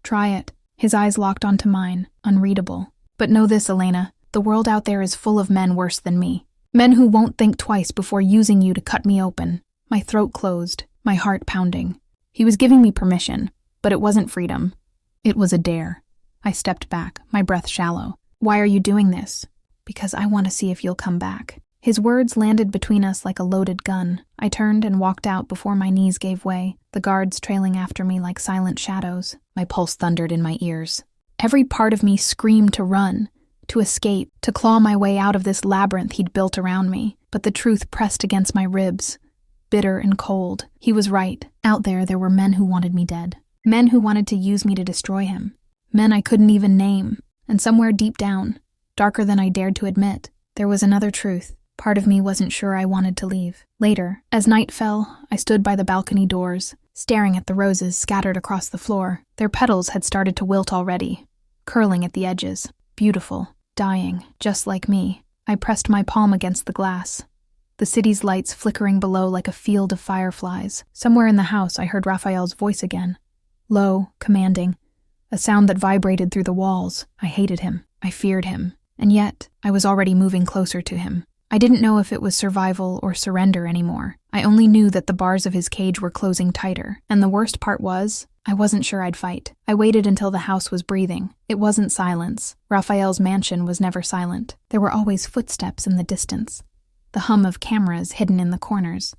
Try it. His eyes locked onto mine, unreadable. But know this, Elena. The world out there is full of men worse than me. Men who won't think twice before using you to cut me open. My throat closed, my heart pounding. He was giving me permission, but it wasn't freedom. It was a dare. I stepped back, my breath shallow. Why are you doing this? Because I want to see if you'll come back. His words landed between us like a loaded gun. I turned and walked out before my knees gave way, the guards trailing after me like silent shadows. My pulse thundered in my ears. Every part of me screamed to run, to escape, to claw my way out of this labyrinth he'd built around me. But the truth pressed against my ribs, bitter and cold. He was right. Out there were men who wanted me dead. Men who wanted to use me to destroy him. Men I couldn't even name. And somewhere deep down, darker than I dared to admit, there was another truth. Part of me wasn't sure I wanted to leave. Later, as night fell, I stood by the balcony doors, staring at the roses scattered across the floor. Their petals had started to wilt already, curling at the edges. Beautiful, dying, just like me. I pressed my palm against the glass, the city's lights flickering below like a field of fireflies. Somewhere in the house I heard Raphael's voice again. Low, commanding, a sound that vibrated through the walls. I hated him. I feared him. And yet, I was already moving closer to him. I didn't know if it was survival or surrender anymore. I only knew that the bars of his cage were closing tighter. And the worst part was, I wasn't sure I'd fight. I waited until the house was breathing. It wasn't silence. Raphael's mansion was never silent. There were always footsteps in the distance. The hum of cameras hidden in the corners.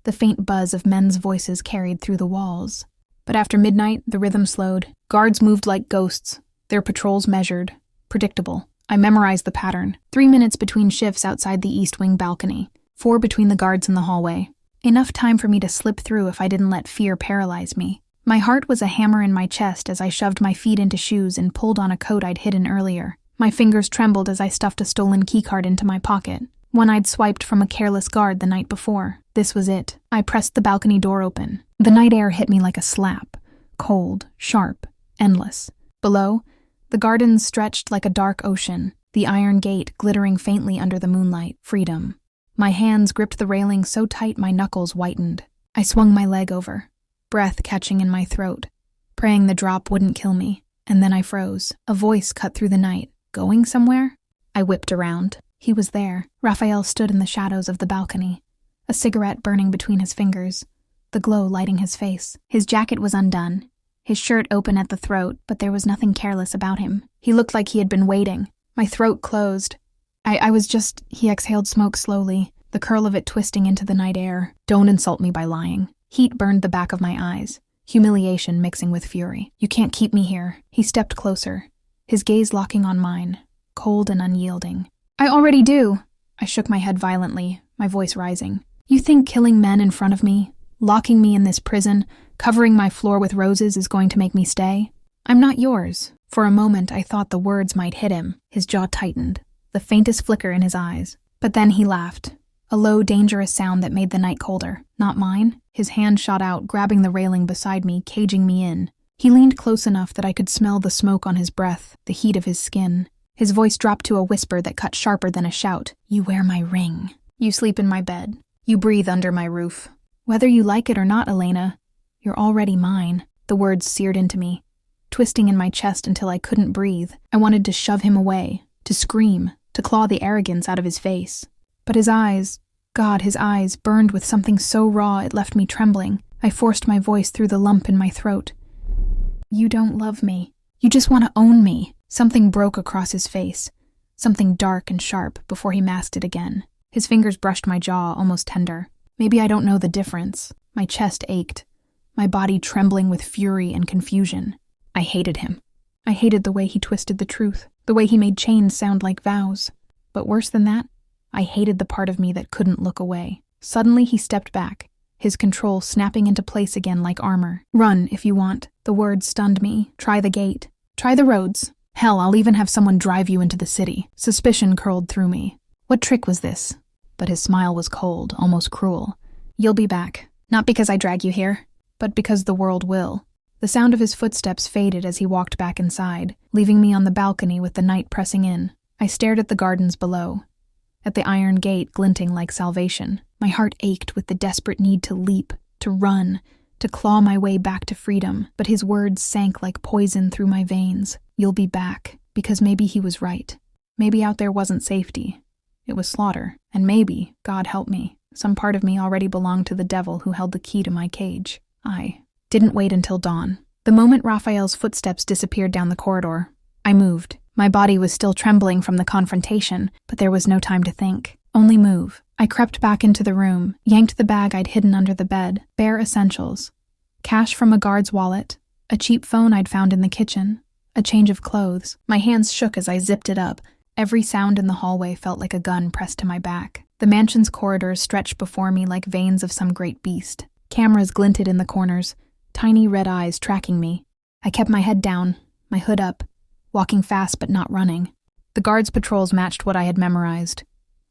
The faint buzz of men's voices carried through the walls. But after midnight, the rhythm slowed. Guards moved like ghosts, their patrols measured, predictable. I memorized the pattern. 3 minutes between shifts outside the East Wing balcony. 4 between the guards in the hallway. Enough time for me to slip through if I didn't let fear paralyze me. My heart was a hammer in my chest as I shoved my feet into shoes and pulled on a coat I'd hidden earlier. My fingers trembled as I stuffed a stolen keycard into my pocket, one I'd swiped from a careless guard the night before. This was it. I pressed the balcony door open. The night air hit me like a slap. Cold, sharp, endless. Below, the gardens stretched like a dark ocean, the iron gate glittering faintly under the moonlight. Freedom. My hands gripped the railing so tight my knuckles whitened. I swung my leg over, breath catching in my throat, praying the drop wouldn't kill me. And then I froze. A voice cut through the night. Going somewhere? I whipped around. He was there. Raphael stood in the shadows of the balcony, a cigarette burning between his fingers, the glow lighting his face. His jacket was undone, his shirt open at the throat, but there was nothing careless about him. He looked like he had been waiting. My throat closed. He exhaled smoke slowly, the curl of it twisting into the night air. Don't insult me by lying. Heat burned the back of my eyes, humiliation mixing with fury. You can't keep me here. He stepped closer, his gaze locking on mine, cold and unyielding. I already do. I shook my head violently, my voice rising. You think killing men in front of me, locking me in this prison, covering my floor with roses is going to make me stay? I'm not yours. For a moment I thought the words might hit him. His jaw tightened, the faintest flicker in his eyes. But then he laughed. A low, dangerous sound that made the night colder. Not mine. His hand shot out, grabbing the railing beside me, caging me in. He leaned close enough that I could smell the smoke on his breath, the heat of his skin. His voice dropped to a whisper that cut sharper than a shout. You wear my ring. You sleep in my bed. You breathe under my roof. Whether you like it or not, Elena, you're already mine. The words seared into me, twisting in my chest until I couldn't breathe. I wanted to shove him away, to scream, to claw the arrogance out of his face. But his eyes, God, his eyes, burned with something so raw it left me trembling. I forced my voice through the lump in my throat. You don't love me. You just want to own me. Something broke across his face, something dark and sharp before he masked it again. His fingers brushed my jaw, almost tender. Maybe I don't know the difference. My chest ached, my body trembling with fury and confusion. I hated him. I hated the way he twisted the truth, the way he made chains sound like vows. But worse than that, I hated the part of me that couldn't look away. Suddenly he stepped back, his control snapping into place again like armor. Run, if you want. The words stunned me. Try the gate. Try the roads. Hell, I'll even have someone drive you into the city. Suspicion curled through me. What trick was this? But his smile was cold, almost cruel. You'll be back. Not because I drag you here, but because the world will. The sound of his footsteps faded as he walked back inside, leaving me on the balcony with the night pressing in. I stared at the gardens below, at the iron gate glinting like salvation. My heart ached with the desperate need to leap, to run, to claw my way back to freedom, but his words sank like poison through my veins. You'll be back, because maybe he was right. Maybe out there wasn't safety. It was slaughter, and maybe, God help me, some part of me already belonged to the devil who held the key to my cage. I didn't wait until dawn. The moment Raphael's footsteps disappeared down the corridor, I moved. My body was still trembling from the confrontation, but there was no time to think. Only move. I crept back into the room, yanked the bag I'd hidden under the bed, bare essentials. Cash from a guard's wallet, a cheap phone I'd found in the kitchen, a change of clothes. My hands shook as I zipped it up. Every sound in the hallway felt like a gun pressed to my back. The mansion's corridors stretched before me like veins of some great beast. Cameras glinted in the corners, tiny red eyes tracking me. I kept my head down, my hood up, walking fast but not running. The guards' patrols matched what I had memorized.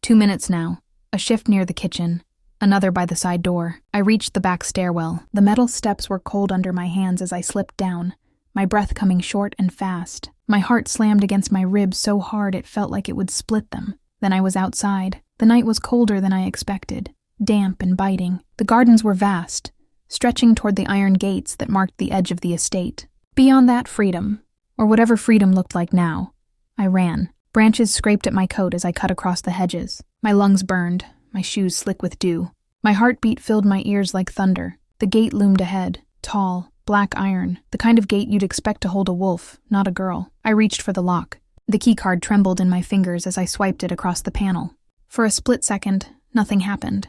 2 minutes now, a shift near the kitchen, another by the side door. I reached the back stairwell. The metal steps were cold under my hands as I slipped down, my breath coming short and fast. My heart slammed against my ribs so hard it felt like it would split them. Then I was outside. The night was colder than I expected, damp and biting. The gardens were vast, stretching toward the iron gates that marked the edge of the estate. Beyond that, freedom, or whatever freedom looked like now. I ran. Branches scraped at my coat as I cut across the hedges. My lungs burned, my shoes slick with dew. My heartbeat filled my ears like thunder. The gate loomed ahead, tall, black iron, the kind of gate you'd expect to hold a wolf, not a girl. I reached for the lock. The keycard trembled in my fingers as I swiped it across the panel. For a split second, nothing happened.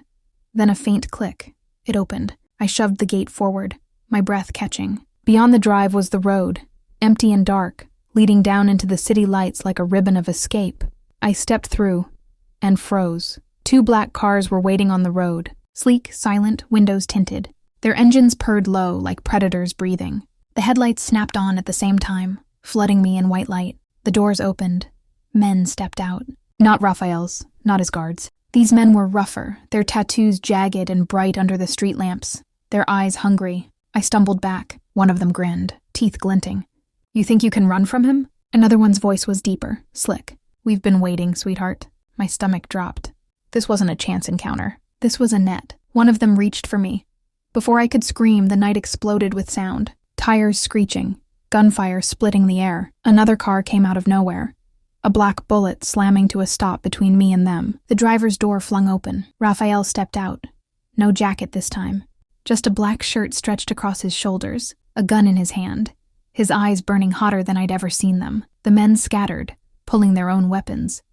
Then a faint click. It opened. I shoved the gate forward, my breath catching. Beyond the drive was the road, empty and dark, leading down into the city lights like a ribbon of escape. I stepped through and froze. 2 black cars were waiting on the road, sleek, silent, windows tinted. Their engines purred low like predators breathing. The headlights snapped on at the same time, flooding me in white light. The doors opened. Men stepped out. Not Raphael's, not his guards. These men were rougher, their tattoos jagged and bright under the street lamps, their eyes hungry. I stumbled back. One of them grinned, teeth glinting. You think you can run from him? Another one's voice was deeper, slick. We've been waiting, sweetheart. My stomach dropped. This wasn't a chance encounter. This was a net. One of them reached for me. Before I could scream, the night exploded with sound. Tires screeching, gunfire splitting the air. Another car came out of nowhere. A black bullet slamming to a stop between me and them. The driver's door flung open. Raphael stepped out. No jacket this time. Just a black shirt stretched across his shoulders, a gun in his hand, his eyes burning hotter than I'd ever seen them. The men scattered, pulling their own weapons.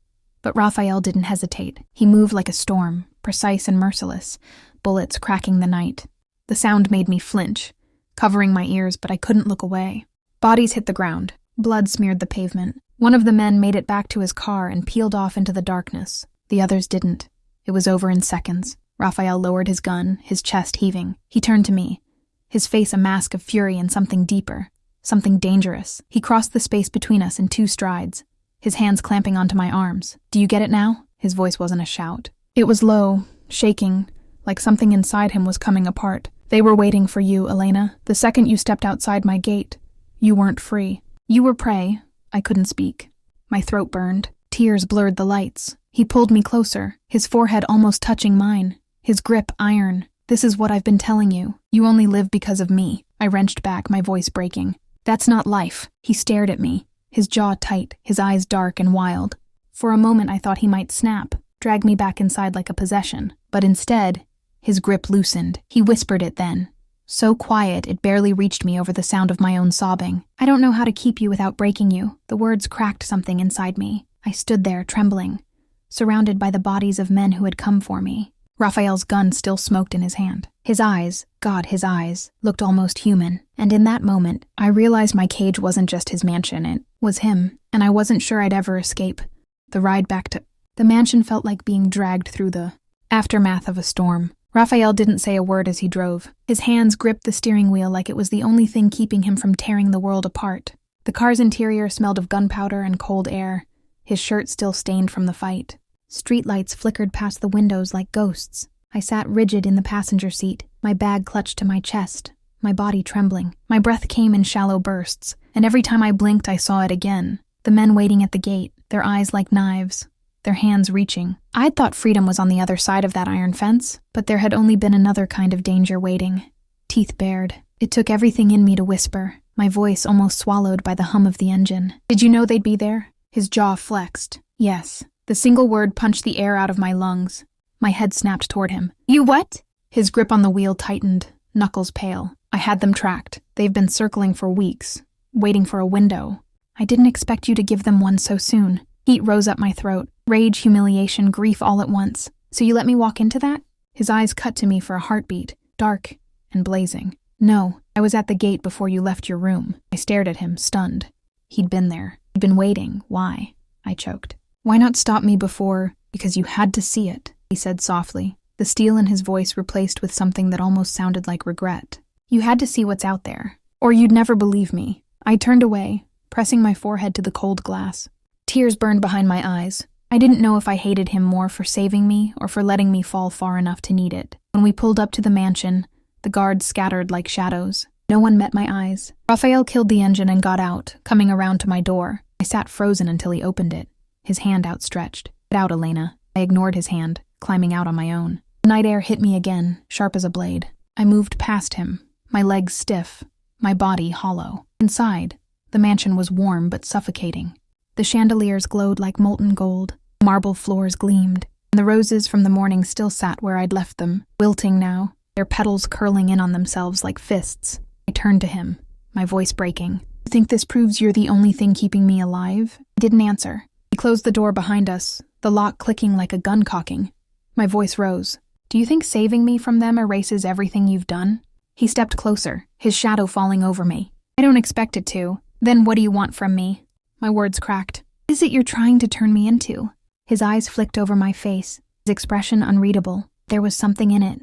But Raphael didn't hesitate. He moved like a storm, precise and merciless, bullets cracking the night. The sound made me flinch, covering my ears, but I couldn't look away. Bodies hit the ground. Blood smeared the pavement. One of the men made it back to his car and peeled off into the darkness. The others didn't. It was over in seconds. Raphael lowered his gun, his chest heaving. He turned to me, his face a mask of fury and something deeper, something dangerous. He crossed the space between us in 2 strides, his hands clamping onto my arms. Do you get it now? His voice wasn't a shout. It was low, shaking, like something inside him was coming apart. They were waiting for you, Elena. The second you stepped outside my gate, you weren't free. You were prey. I couldn't speak. My throat burned. Tears blurred the lights. He pulled me closer, his forehead almost touching mine, his grip iron. This is what I've been telling you. You only live because of me. I wrenched back, my voice breaking. That's not life. He stared at me, his jaw tight, his eyes dark and wild. For a moment I thought he might snap, drag me back inside like a possession. But instead, his grip loosened. He whispered it then, so quiet it barely reached me over the sound of my own sobbing. I don't know how to keep you without breaking you. The words cracked something inside me. I stood there, trembling, surrounded by the bodies of men who had come for me. Raphael's gun still smoked in his hand. His eyes, God, his eyes, looked almost human. And in that moment, I realized my cage wasn't just his mansion, it was him, and I wasn't sure I'd ever escape. The ride back to the mansion felt like being dragged through the aftermath of a storm. Raphael didn't say a word as he drove. His hands gripped the steering wheel like it was the only thing keeping him from tearing the world apart. The car's interior smelled of gunpowder and cold air, his shirt still stained from the fight. Streetlights flickered past the windows like ghosts. I sat rigid in the passenger seat, my bag clutched to my chest, my body trembling. My breath came in shallow bursts, and every time I blinked I saw it again. The men waiting at the gate, their eyes like knives, their hands reaching. I'd thought freedom was on the other side of that iron fence, but there had only been another kind of danger waiting. Teeth bared. It took everything in me to whisper, my voice almost swallowed by the hum of the engine. Did you know they'd be there? His jaw flexed. Yes. The single word punched the air out of my lungs. My head snapped toward him. You what? His grip on the wheel tightened, knuckles pale. I had them tracked. They've been circling for weeks, waiting for a window. I didn't expect you to give them one so soon. Heat rose up my throat. Rage, humiliation, grief all at once. So you let me walk into that? His eyes cut to me for a heartbeat, dark and blazing. No, I was at the gate before you left your room. I stared at him, stunned. He'd been there. He'd been waiting. Why? I choked. Why not stop me before? Because you had to see it, he said softly, the steel in his voice replaced with something that almost sounded like regret. You had to see what's out there, or you'd never believe me. I turned away, pressing my forehead to the cold glass. Tears burned behind my eyes. I didn't know if I hated him more for saving me or for letting me fall far enough to need it. When we pulled up to the mansion, the guards scattered like shadows. No one met my eyes. Raphael killed the engine and got out, coming around to my door. I sat frozen until he opened it, his hand outstretched. Get out, Elena. I ignored his hand, climbing out on my own. The night air hit me again, sharp as a blade. I moved past him, my legs stiff, my body hollow. Inside, the mansion was warm but suffocating. The chandeliers glowed like molten gold. Marble floors gleamed, and the roses from the morning still sat where I'd left them, wilting now, their petals curling in on themselves like fists. I turned to him, my voice breaking. You think this proves you're the only thing keeping me alive? He didn't answer. He closed the door behind us, the lock clicking like a gun cocking. My voice rose. Do you think saving me from them erases everything you've done? He stepped closer, his shadow falling over me. I don't expect it to. Then what do you want from me? My words cracked. What is it you're trying to turn me into? His eyes flicked over my face, his expression unreadable. There was something in it.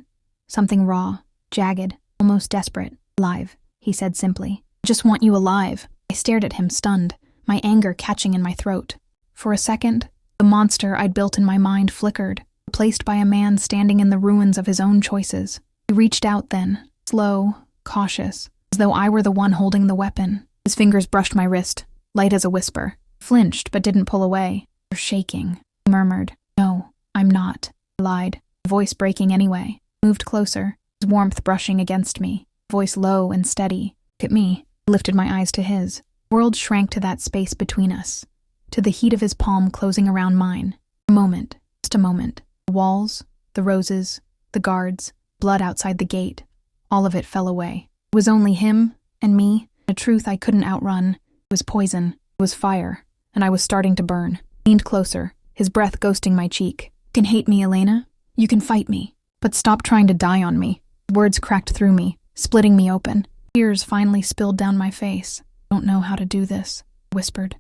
Something raw, jagged, almost desperate. Alive, he said simply. I just want you alive. I stared at him, stunned, my anger catching in my throat. For a second, the monster I'd built in my mind flickered, replaced by a man standing in the ruins of his own choices. He reached out then, slow, cautious, as though I were the one holding the weapon. His fingers brushed my wrist, light as a whisper. Flinched but didn't pull away. You're shaking. He murmured. No, I'm not. I lied, voice breaking anyway. Moved closer, his warmth brushing against me, voice low and steady. Look at me. I lifted my eyes to his. The world shrank to that space between us, to the heat of his palm closing around mine. A moment, just a moment. The walls, the roses, the guards, blood outside the gate. All of it fell away. It was only him and me, a truth I couldn't outrun. It was poison, it was fire, and I was starting to burn. I leaned closer, his breath ghosting my cheek. You can hate me, Elena. You can fight me. But stop trying to die on me. Words cracked through me, splitting me open. Tears finally spilled down my face. I don't know how to do this, I whispered.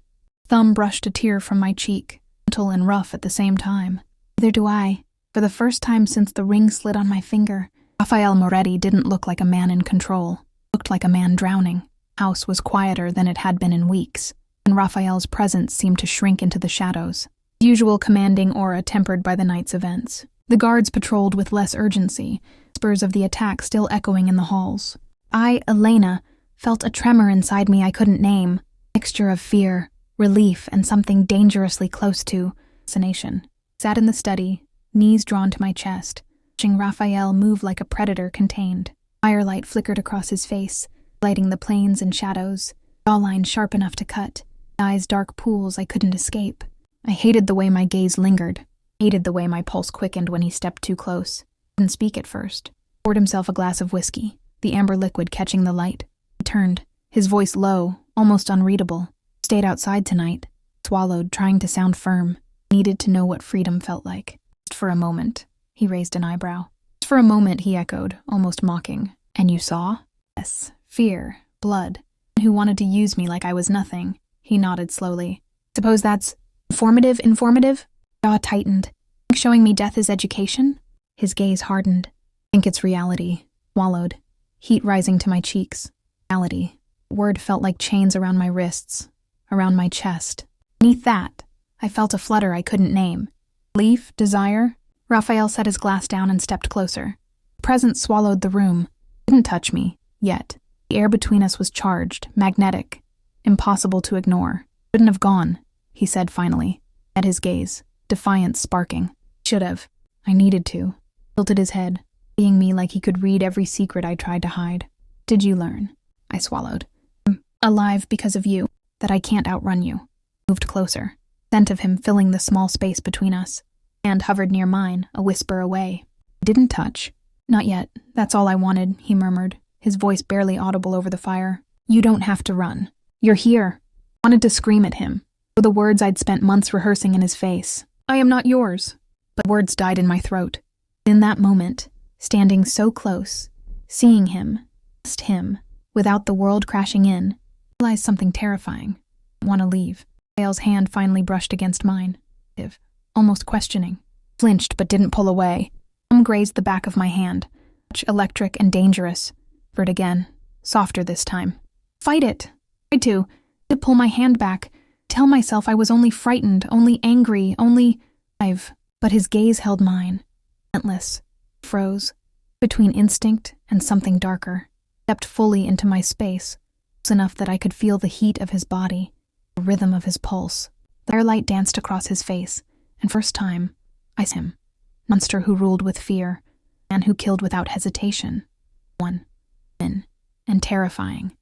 Thumb brushed a tear from my cheek, gentle and rough at the same time. Neither do I. For the first time since the ring slid on my finger, Raphael Moretti didn't look like a man in control. Looked like a man drowning. The house was quieter than it had been in weeks, and Raphael's presence seemed to shrink into the shadows. Usual commanding aura tempered by the night's events. The guards patrolled with less urgency, whispers of the attack still echoing in the halls. I, Elena, felt a tremor inside me I couldn't name, a mixture of fear, relief, and something dangerously close to fascination. Sat in the study, knees drawn to my chest, watching Raphael move like a predator contained. Firelight flickered across his face, lighting the planes and shadows, jawline sharp enough to cut, eyes dark pools I couldn't escape. I hated the way my gaze lingered, hated the way my pulse quickened when he stepped too close. Didn't speak at first. Poured himself a glass of whiskey, the amber liquid catching the light. He turned, his voice low, almost unreadable. Stayed outside tonight, swallowed, trying to sound firm. Needed to know what freedom felt like. Just for a moment, he raised an eyebrow. Just for a moment, he echoed, almost mocking. And you saw? Yes, fear, blood. Who wanted to use me like I was nothing. He nodded slowly. Suppose that's informative? Jaw tightened. Showing me death is education? His gaze hardened. Think it's reality. Swallowed. Heat rising to my cheeks. Reality. Word felt like chains around my wrists, around my chest. Beneath that, I felt a flutter I couldn't name. Relief, desire. Raphael set his glass down and stepped closer. Presence swallowed the room. Didn't touch me, yet. The air between us was charged, magnetic, impossible to ignore. Shouldn't have gone, he said finally, at his gaze, defiance sparking. Should have. I needed to. Tilted his head, seeing me like he could read every secret I tried to hide. Did you learn? I swallowed. I'm alive because of you, that I can't outrun you. Moved closer, scent of him filling the small space between us. Hand hovered near mine, a whisper away. Didn't touch. Not yet. That's all I wanted, he murmured, his voice barely audible over the fire. You don't have to run. You're here. I wanted to scream at him, for the words I'd spent months rehearsing in his face. I am not yours. But words died in my throat. In that moment, standing so close, seeing him, just him, without the world crashing in, I realized something terrifying. I want to leave. Raphael's hand finally brushed against mine, almost questioning. Flinched but didn't pull away. Some grazed the back of my hand, touch electric and dangerous. But again, softer this time. Fight it. Tried to pull my hand back, tell myself I was only frightened, only angry, only alive. But his gaze held mine, relentless, froze, between instinct and something darker, stepped fully into my space, close enough that I could feel the heat of his body, the rhythm of his pulse. The firelight danced across his face, and first time, I saw him. Monster who ruled with fear, man who killed without hesitation. One, and terrifying.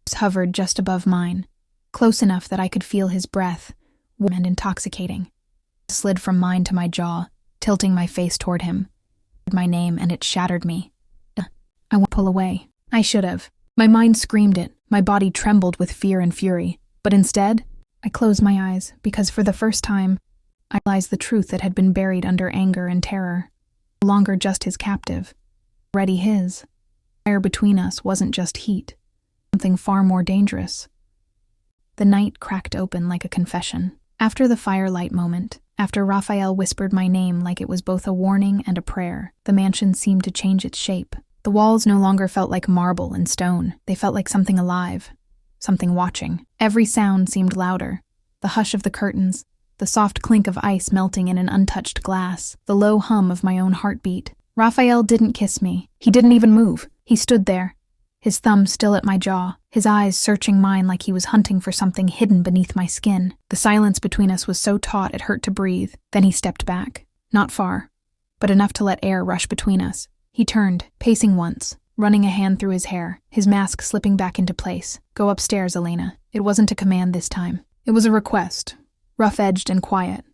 His hovered just above mine, close enough that I could feel his breath, warm and intoxicating. Slid from mine to my jaw, tilting my face toward him. My name, and it shattered me. I won't pull away. I should have. My mind screamed it, my body trembled with fear and fury. But instead, I closed my eyes, because for the first time, I realized the truth that had been buried under anger and terror. No longer just his captive. Already his. The fire between us wasn't just heat. Something far more dangerous. The night cracked open like a confession. After the firelight moment, after Raphael whispered my name like it was both a warning and a prayer, the mansion seemed to change its shape. The walls no longer felt like marble and stone. They felt like something alive, something watching. Every sound seemed louder. The hush of the curtains, the soft clink of ice melting in an untouched glass, the low hum of my own heartbeat. Raphael didn't kiss me. He didn't even move. He stood there, his thumb still at my jaw, his eyes searching mine like he was hunting for something hidden beneath my skin. The silence between us was so taut it hurt to breathe. Then he stepped back. Not far, but enough to let air rush between us. He turned, pacing once, running a hand through his hair, his mask slipping back into place. Go upstairs, Elena. It wasn't a command this time. It was a request, rough-edged and quiet.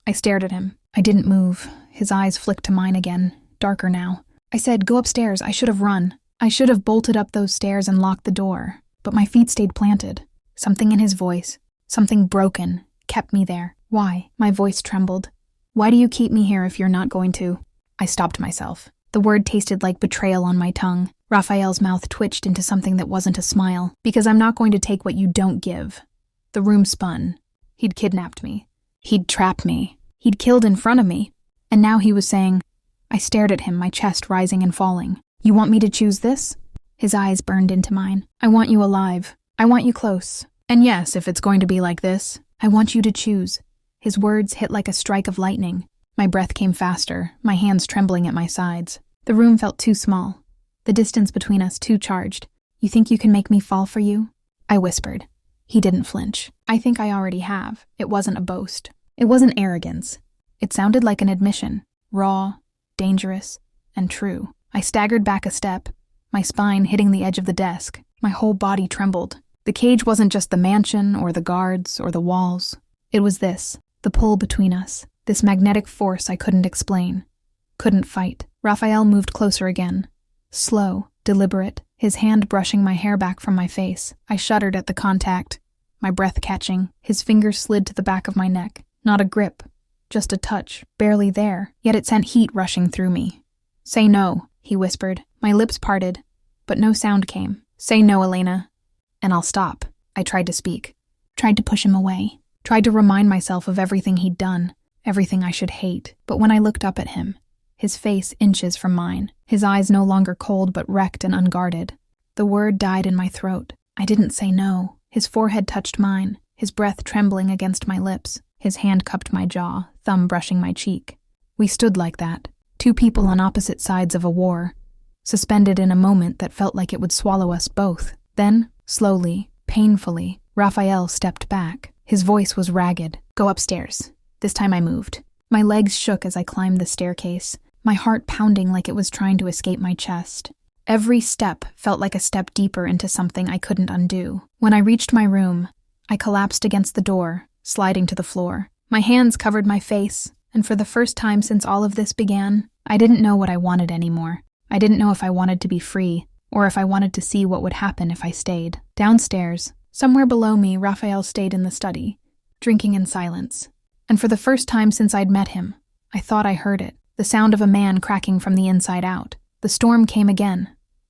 I stared at him. I didn't move. His eyes flicked to mine again, darker now. I said, go upstairs. I should have run. I should have bolted up those stairs and locked the door. But my feet stayed planted. Something in his voice, something broken, kept me there. Why? My voice trembled. Why do you keep me here if you're not going to? I stopped myself. The word tasted like betrayal on my tongue. Raphael's mouth twitched into something that wasn't a smile. Because I'm not going to take what you don't give. The room spun. He'd kidnapped me. He'd trapped me. He'd killed in front of me. And now he was saying, I stared at him, my chest rising and falling. You want me to choose this? His eyes burned into mine. I want you alive. I want you close. And yes, if it's going to be like this, I want you to choose. His words hit like a strike of lightning. My breath came faster, my hands trembling at my sides. The room felt too small. The distance between us too charged. "You think you can make me fall for you?" I whispered. He didn't flinch. "I think I already have." It wasn't a boast. It wasn't arrogance. It sounded like an admission. Raw, dangerous, and true. I staggered back a step, my spine hitting the edge of the desk. My whole body trembled. The cage wasn't just the mansion or the guards or the walls. It was this, the pull between us, this magnetic force I couldn't explain, couldn't fight. Raphael moved closer again. Slow, deliberate, his hand brushing my hair back from my face. I shuddered at the contact, my breath catching. His fingers slid to the back of my neck. Not a grip, just a touch, barely there, yet it sent heat rushing through me. "Say no," he whispered. My lips parted, but no sound came. "Say no, Elena, and I'll stop." I tried to speak, tried to push him away, tried to remind myself of everything he'd done, everything I should hate. But when I looked up at him, his face inches from mine, his eyes no longer cold but wrecked and unguarded, the word died in my throat. I didn't say no. His forehead touched mine, his breath trembling against my lips. His hand cupped my jaw, thumb brushing my cheek. We stood like that, two people on opposite sides of a war, suspended in a moment that felt like it would swallow us both. Then, slowly, painfully, Raphael stepped back. His voice was ragged. "Go upstairs." This time I moved. My legs shook as I climbed the staircase, my heart pounding like it was trying to escape my chest. Every step felt like a step deeper into something I couldn't undo. When I reached my room, I collapsed against the door, sliding to the floor. My hands covered my face, and for the first time since all of this began, I didn't know what I wanted anymore. I didn't know if I wanted to be free, or if I wanted to see what would happen if I stayed. Downstairs, somewhere below me, Raphael stayed in the study, drinking in silence. And for the first time since I'd met him, I thought I heard it, the sound of a man cracking from the inside out. The storm came again,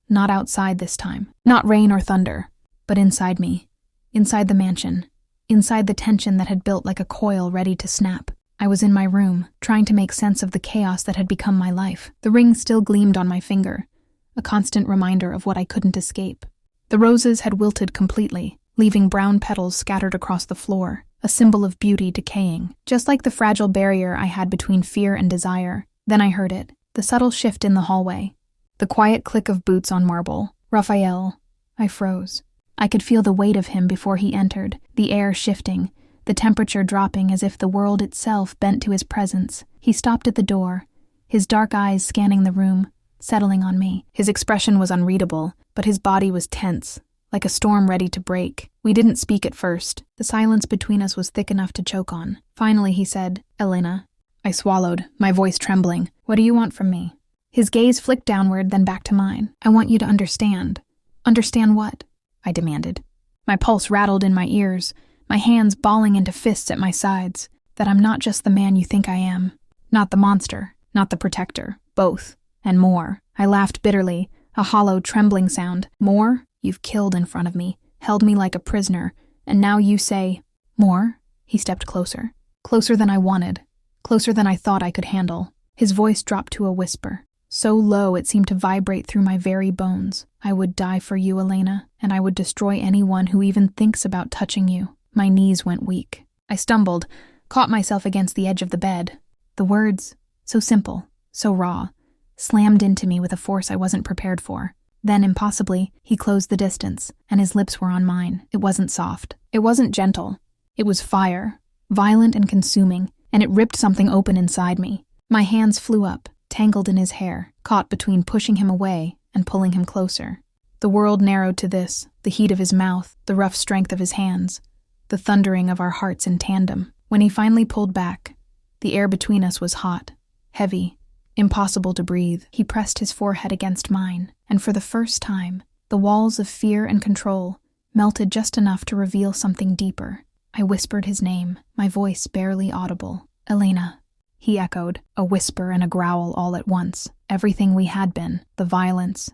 not outside this time, not rain or thunder, but inside me, inside the mansion, inside the tension that had built like a coil ready to snap. I was in my room, trying to make sense of the chaos that had become my life. The ring still gleamed on my finger, a constant reminder of what I couldn't escape. The roses had wilted completely, leaving brown petals scattered across the floor, a symbol of beauty decaying, just like the fragile barrier I had between fear and desire. Then I heard it, the subtle shift in the hallway, the quiet click of boots on marble. Raphael. I froze. I could feel the weight of him before he entered, the air shifting, the temperature dropping as if the world itself bent to his presence. He stopped at the door, his dark eyes scanning the room, settling on me. His expression was unreadable, but his body was tense, like a storm ready to break. We didn't speak at first. The silence between us was thick enough to choke on. Finally he said, "Elena." I swallowed, my voice trembling. "What do you want from me?" His gaze flicked downward, then back to mine. "I want you to understand." "Understand what?" I demanded. My pulse rattled in my ears, my hands balling into fists at my sides. "That I'm not just the man you think I am. Not the monster, not the protector. Both, and more." I laughed bitterly, a hollow, trembling sound. "More? You've killed in front of me, held me like a prisoner, and now you say..." "More?" He stepped closer. Closer than I wanted, closer than I thought I could handle. His voice dropped to a whisper, so low it seemed to vibrate through my very bones. "I would die for you, Elena, and I would destroy anyone who even thinks about touching you." My knees went weak. I stumbled, caught myself against the edge of the bed. The words, so simple, so raw, slammed into me with a force I wasn't prepared for. Then, impossibly, he closed the distance, and his lips were on mine. It wasn't soft. It wasn't gentle. It was fire, violent and consuming, and it ripped something open inside me. My hands flew up, tangled in his hair, caught between pushing him away and pulling him closer. The world narrowed to this, the heat of his mouth, the rough strength of his hands, the thundering of our hearts in tandem. When he finally pulled back, the air between us was hot, heavy, impossible to breathe. He pressed his forehead against mine, and for the first time, the walls of fear and control melted just enough to reveal something deeper. I whispered his name, my voice barely audible. "Elena." He echoed, a whisper and a growl all at once. Everything we had been, the violence,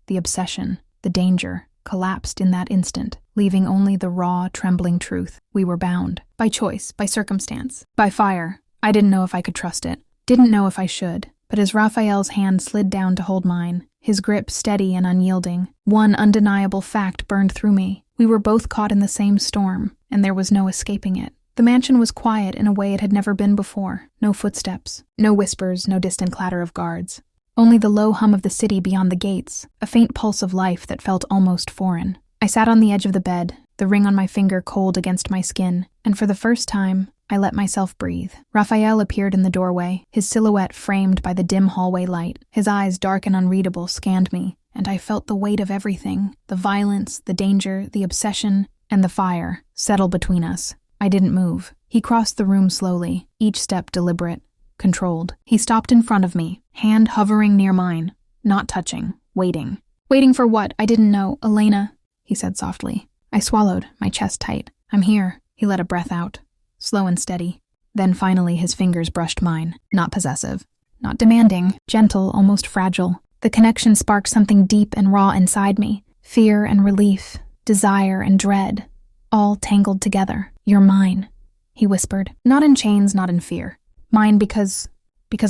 the obsession, the danger, collapsed in that instant, leaving only the raw, trembling truth. We were bound. By choice, by circumstance, by fire. I didn't know if I could trust it. Didn't know if I should. But as Raphael's hand slid down to hold mine, his grip steady and unyielding, one undeniable fact burned through me. We were both caught in the same storm, and there was no escaping it. The mansion was quiet in a way it had never been before. No footsteps, no whispers, no distant clatter of guards. Only the low hum of the city beyond the gates, a faint pulse of life that felt almost foreign. I sat on the edge of the bed, the ring on my finger cold against my skin, and for the first time, I let myself breathe. Raphael appeared in the doorway, his silhouette framed by the dim hallway light. His eyes, dark and unreadable, scanned me, and I felt the weight of everything, the violence, the danger, the obsession, and the fire, settle between us. I didn't move. He crossed the room slowly, each step deliberate, controlled. He stopped in front of me, hand hovering near mine, not touching, waiting. Waiting for what? I didn't know. Elena, he said softly. I swallowed, my chest tight. I'm here. He let a breath out, slow and steady. Then finally his fingers brushed mine, not possessive, not demanding, gentle, almost fragile. The connection sparked something deep and raw inside me. Fear and relief, desire and dread, all tangled together. You're mine, he whispered. Not in chains, not in fear. Mine because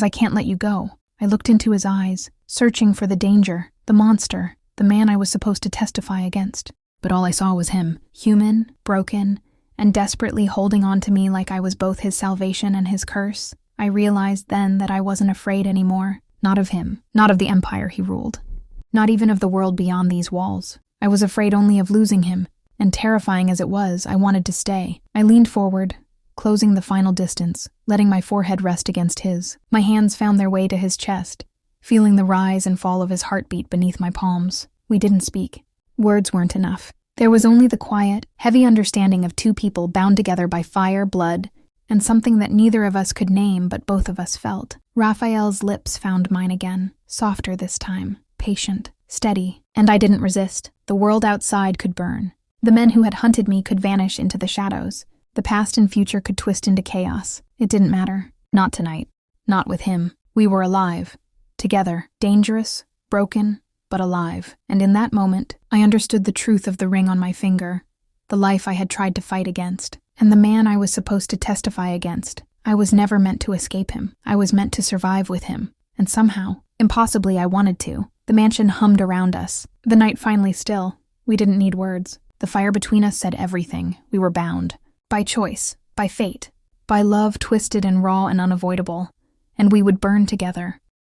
I can't let you go. I looked into his eyes, searching for the danger, the monster, the man I was supposed to testify against. But all I saw was him, human, broken, and desperately holding on to me like I was both his salvation and his curse. I realized then that I wasn't afraid anymore. Not of him, not of the empire he ruled, not even of the world beyond these walls. I was afraid only of losing him, and terrifying as it was, I wanted to stay. I leaned forward, closing the final distance, letting my forehead rest against his. My hands found their way to his chest, feeling the rise and fall of his heartbeat beneath my palms. We didn't speak. Words weren't enough. There was only the quiet, heavy understanding of two people bound together by fire, blood, and something that neither of us could name but both of us felt. Raphael's lips found mine again, softer this time, patient, steady, and I didn't resist. The world outside could burn. The men who had hunted me could vanish into the shadows. The past and future could twist into chaos. It didn't matter. Not tonight. Not with him. We were alive. Together. Dangerous, broken, but alive. And in that moment, I understood the truth of the ring on my finger, the life I had tried to fight against, and the man I was supposed to testify against. I was never meant to escape him. I was meant to survive with him. And somehow, impossibly I wanted to. The mansion hummed around us. The night finally still. We didn't need words. The fire between us said everything. We were bound. By choice. By fate. By love twisted and raw and unavoidable. And we would burn together.